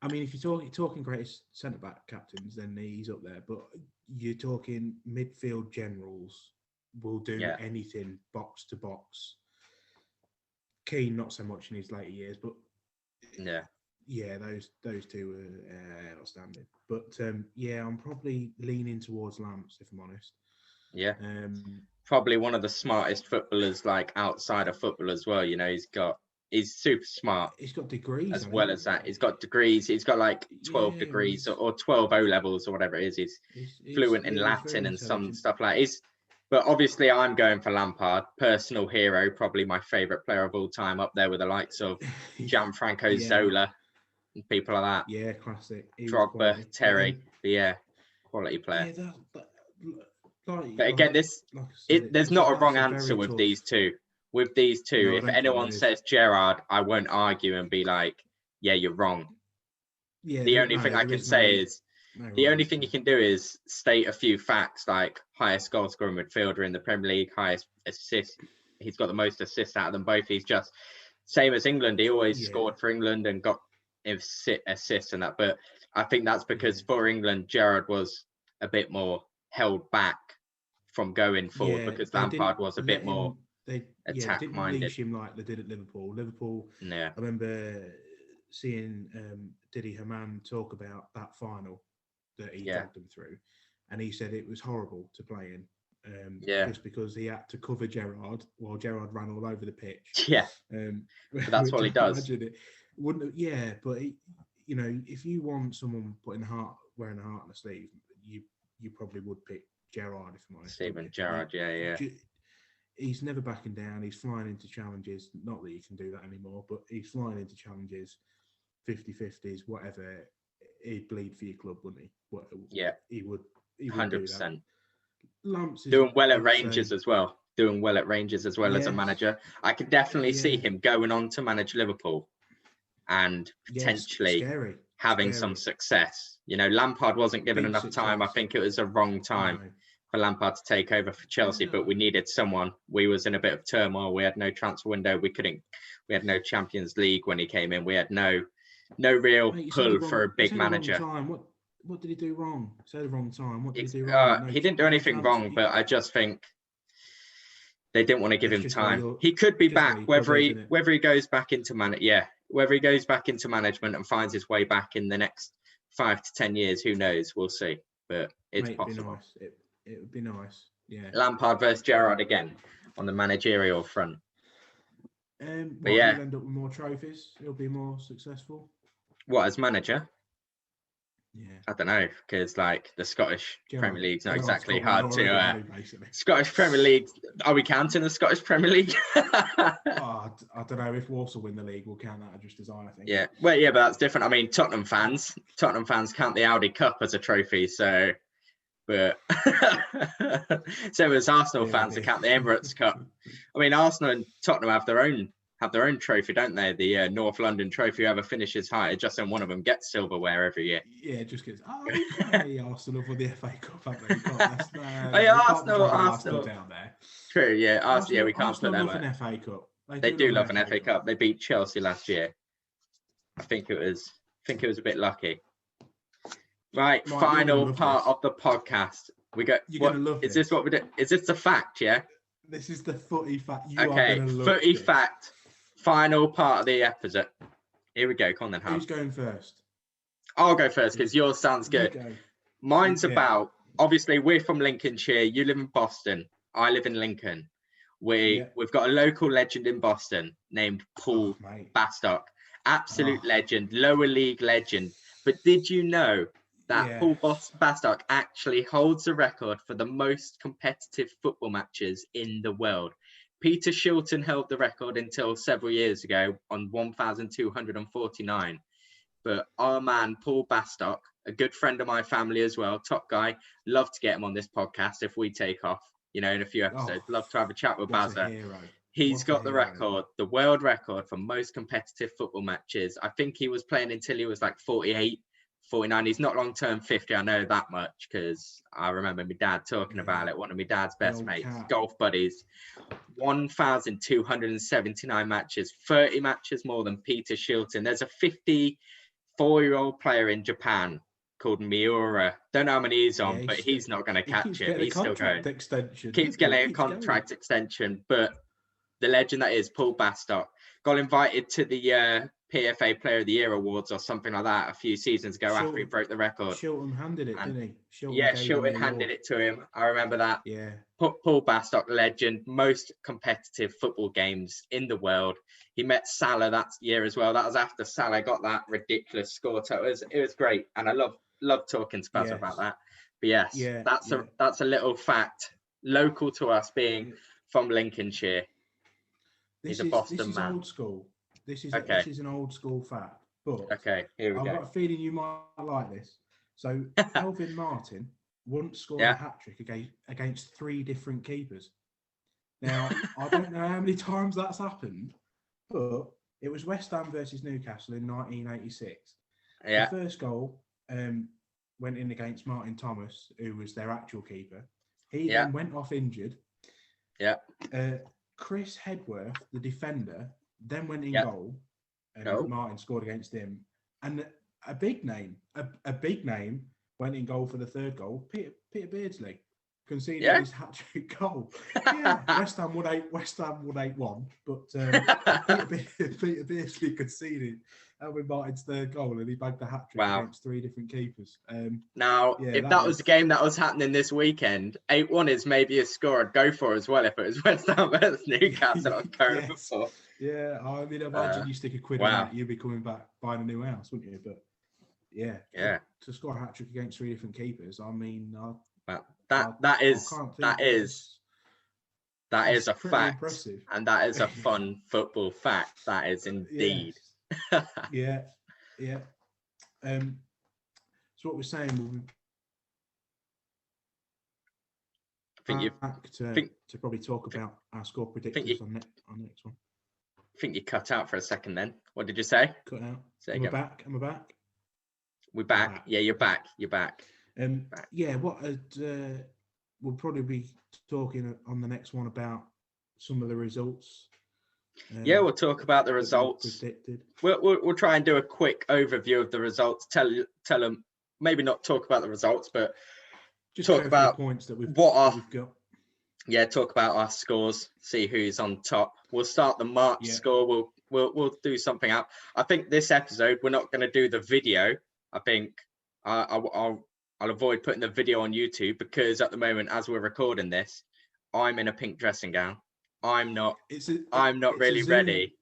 [SPEAKER 2] I mean, if you're talking greatest centre-back captains, then he's up there. But you're talking midfield generals will do anything box to box. Keane, not so much in his later years, but those two were outstanding. But I'm probably leaning towards Lamps, if I'm honest.
[SPEAKER 1] Yeah. Probably one of the smartest footballers, like outside of football as well. He's super smart.
[SPEAKER 2] He's got degrees.
[SPEAKER 1] As well as that, he's got degrees. He's got like 12 degrees or 12 O levels or whatever it is. He's fluent in Latin and some stuff like that. But obviously, I'm going for Lampard, personal hero, probably my favourite player of all time, up there with the likes of Gianfranco Zola and people like that.
[SPEAKER 2] Yeah, classic.
[SPEAKER 1] Drogba, Terry, quality player. But again, there's not a wrong answer with these two. With these two, if anyone says Gerrard, I won't argue and be like, yeah, you're wrong. Yeah, the only thing I can say is, the only thing you can do is state a few facts, like highest goal scoring midfielder in the Premier League, highest assist. He's got the most assists out of them both. He's just same as England. He always scored for England and got assists and that. But I think that's because for England, Gerrard was a bit more held back from going forward because Lampard was a bit more attack minded.
[SPEAKER 2] They didn't leash him like they did at Liverpool. I remember seeing Didi Hamann talk about that final that he dragged them through, and he said it was horrible to play in. Just because he had to cover Gerrard while Gerrard ran all over the pitch.
[SPEAKER 1] But that's what he does.
[SPEAKER 2] But if you want someone wearing a heart on a sleeve, you probably would pick Gerrard, if I'm honest.
[SPEAKER 1] Steven Gerrard,
[SPEAKER 2] He's never backing down. He's flying into challenges. Not that you can do that anymore, but he's flying into challenges, 50-50s, whatever. He'd bleed for your club, wouldn't he? He would.
[SPEAKER 1] 100%. Lamps doing well at Rangers as well. As a manager. I could definitely see him going on to manage Liverpool and potentially having some success. Lampard wasn't given enough time. I think it was a wrong time for Lampard to take over for Chelsea, but we needed someone. We was in a bit of turmoil. We had no transfer window. We had no Champions League when he came in. We had no real pull for a big manager.
[SPEAKER 2] what did he do wrong? Say the wrong time. What did he do wrong?
[SPEAKER 1] He didn't do anything wrong, but I just think they didn't want to give him time. He could be back, whether he goes back into whether he goes back into management and finds his way back in the next 5 to 10 years. Who knows? We'll see. But it's possible.
[SPEAKER 2] It would be nice. Yeah.
[SPEAKER 1] Lampard versus Gerrard again on the managerial front.
[SPEAKER 2] But yeah, he'll end up with more trophies. He'll be more successful.
[SPEAKER 1] What, as manager?
[SPEAKER 2] Yeah.
[SPEAKER 1] I don't know, because like the Scottish Premier League's not exactly hard to. Scottish Premier League. Are we counting the Scottish Premier League?
[SPEAKER 2] I don't know. If Walsall win the league, we'll count that just as I think.
[SPEAKER 1] Yeah. Well, yeah, but that's different. I mean, Tottenham fans count the Audi Cup as a trophy, so. But so as Arsenal fans, they count the Emirates Cup. I mean, Arsenal and Tottenham have their own trophy, don't they? The North London Trophy. Whoever finishes higher, just then one of them gets silverware every year.
[SPEAKER 2] Yeah, just because. Arsenal for the FA Cup, haven't they?
[SPEAKER 1] Arsenal
[SPEAKER 2] down there.
[SPEAKER 1] True, yeah. Arsenal, we can't put them.
[SPEAKER 2] Arsenal love an FA Cup.
[SPEAKER 1] They do love an FA Cup. They beat Chelsea last year. I think it was a bit lucky. Right, final part of the podcast. We got.
[SPEAKER 2] You're gonna love
[SPEAKER 1] is this what we do? Is this the fact? Yeah.
[SPEAKER 2] This is the footy fact.
[SPEAKER 1] Footy fact. Final part of the episode. Here we go. Come on then,
[SPEAKER 2] Who's going first?
[SPEAKER 1] I'll go first because yours sounds good. Mine's about. Obviously, we're from Lincolnshire. You live in Boston. I live in Lincoln. We've got a local legend in Boston named Paul Bastock. Absolute legend, lower league legend. But did you know that Paul Bastock actually holds the record for the most competitive football matches in the world? Peter Shilton held the record until several years ago on 1,249. But our man, Paul Bastock, a good friend of my family as well, top guy, love to get him on this podcast if we take off, in a few episodes. Love to have a chat with Bazza. He's got the record, the world record for most competitive football matches. I think he was playing until he was like 48. 49. He's not long-term 50. I know that much because I remember my dad talking about it. One of my dad's best mates, golf buddies. 1,279 matches, 30 matches more than Peter Shilton. There's a 54-year-old player in Japan called Miura. Don't know how many he's on, but he's not going to catch it. He's still going. Keeps getting a contract extension. But the legend that is Paul Bastock got invited to the PFA Player of the Year awards or something like that a few seasons ago after he broke the record.
[SPEAKER 2] Shilton handed it, didn't he?
[SPEAKER 1] Shilton handed it to him. I remember that.
[SPEAKER 2] Yeah.
[SPEAKER 1] Paul Bastock, legend, most competitive football games in the world. He met Salah that year as well. That was after Salah got that ridiculous score. So it was great, and I love talking to Baz about that. But that's a little fact local to us, being from Lincolnshire. He's a Boston man.
[SPEAKER 2] Old school. This is an old school fact, but
[SPEAKER 1] here we go.
[SPEAKER 2] I've got a feeling you might like this. So Alvin Martin once scored a hat-trick against 3 different keepers. Now, I don't know how many times that's happened, but it was West Ham versus Newcastle in 1986. The first goal went in against Martin Thomas, who was their actual keeper. He then went off injured. Chris Hedworth, the defender, then went in goal, and Martin scored against him. And a big name went in goal for the third goal. Peter Beardsley conceded his hat-trick goal. West Ham won 8-1, but Peter Beardsley conceded Alvin Martin's third goal, and he bagged the hat-trick against 3 different keepers.
[SPEAKER 1] If that was the game that was happening this weekend, 8-1 is maybe a score I'd go for as well if it was West Ham versus Newcastle. I'm going for.
[SPEAKER 2] Yeah, I mean, imagine you stick a quid on that, you'd be coming back buying a new house, wouldn't you? But to score a hat trick against 3 different keepers, I mean, that is a fact, impressive. And that is a fun football fact. That is indeed. Yeah. So what we're saying, to probably talk about our score predictors on next one.
[SPEAKER 1] I think you cut out for a second then. What did you say?
[SPEAKER 2] Cut out. Am I back?
[SPEAKER 1] We're back. Yeah, you're back.
[SPEAKER 2] We'll probably be talking on the next one about some of the results.
[SPEAKER 1] We'll talk about the results.
[SPEAKER 2] Predicted.
[SPEAKER 1] We'll try and do a quick overview of the results. Tell them maybe not talk about the results, but
[SPEAKER 2] Just
[SPEAKER 1] talk
[SPEAKER 2] go through
[SPEAKER 1] about
[SPEAKER 2] points that we've got.
[SPEAKER 1] Yeah, talk about our scores, see who's on top. We'll start the March score. We'll do something out. I think this episode we're not going to do the video. I think I'll avoid putting the video on YouTube because at the moment, as we're recording this, I'm in a pink dressing gown. I'm not really ready.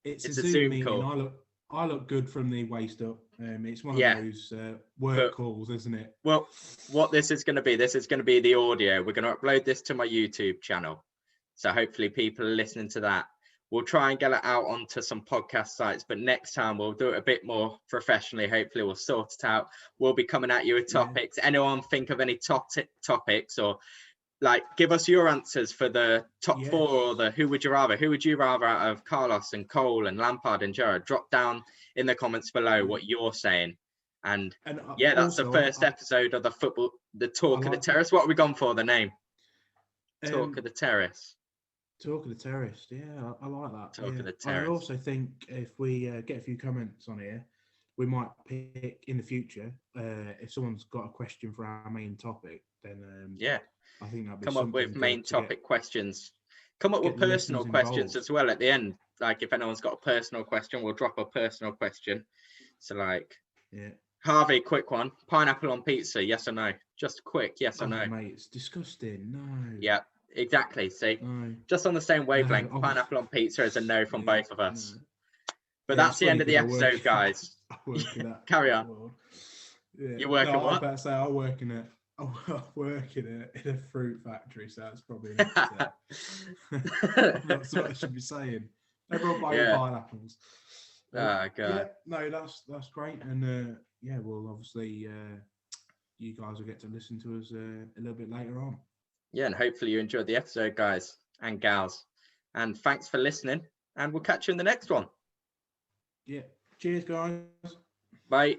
[SPEAKER 2] It's a Zoom meeting. Call. I look good from the waist up. It's one of those work calls, isn't it?
[SPEAKER 1] Well, what this is going to be the audio. We're going to upload this to my YouTube channel. So hopefully people are listening to that. We'll try and get it out onto some podcast sites, but next time we'll do it a bit more professionally. Hopefully we'll sort it out. We'll be coming at you with topics. Anyone think of any topics or like give us your answers for the top 4 or the who would you rather out of Carlos and Cole and Lampard and Gerrard? Drop down in the comments below what you're saying. And that's also, the first episode of the Talk of the Terrace. What have we gone for the name? Talk of the Terrace.
[SPEAKER 2] Talk of the Terrace. Yeah, I like that.
[SPEAKER 1] Talk of the Terrace.
[SPEAKER 2] I also think if we get a few comments on here, we might pick in the future if someone's got a question for our main topic, then I think that'd be
[SPEAKER 1] come up with main topic questions. Come up with personal questions as well at the end. Like if anyone's got a personal question, we'll drop a personal question. So like, Harvey, quick one: pineapple on pizza, yes or no? Just quick, yes or no?
[SPEAKER 2] Mate, it's disgusting. No.
[SPEAKER 1] Yeah, exactly. See, just on the same wavelength. Pineapple on pizza is a no from both of us. No. But that's the end of the episode, guys. Carry on. You're working what?
[SPEAKER 2] I was about to say I work in a fruit factory, so that's probably not, that's what I should be saying. Everyone buying pineapples.
[SPEAKER 1] Oh god.
[SPEAKER 2] Yeah, no, that's great, and well, obviously, you guys will get to listen to us a little bit later on.
[SPEAKER 1] Yeah, and hopefully you enjoyed the episode, guys and gals. And thanks for listening, and we'll catch you in the next one.
[SPEAKER 2] Yeah. Cheers, guys.
[SPEAKER 1] Bye.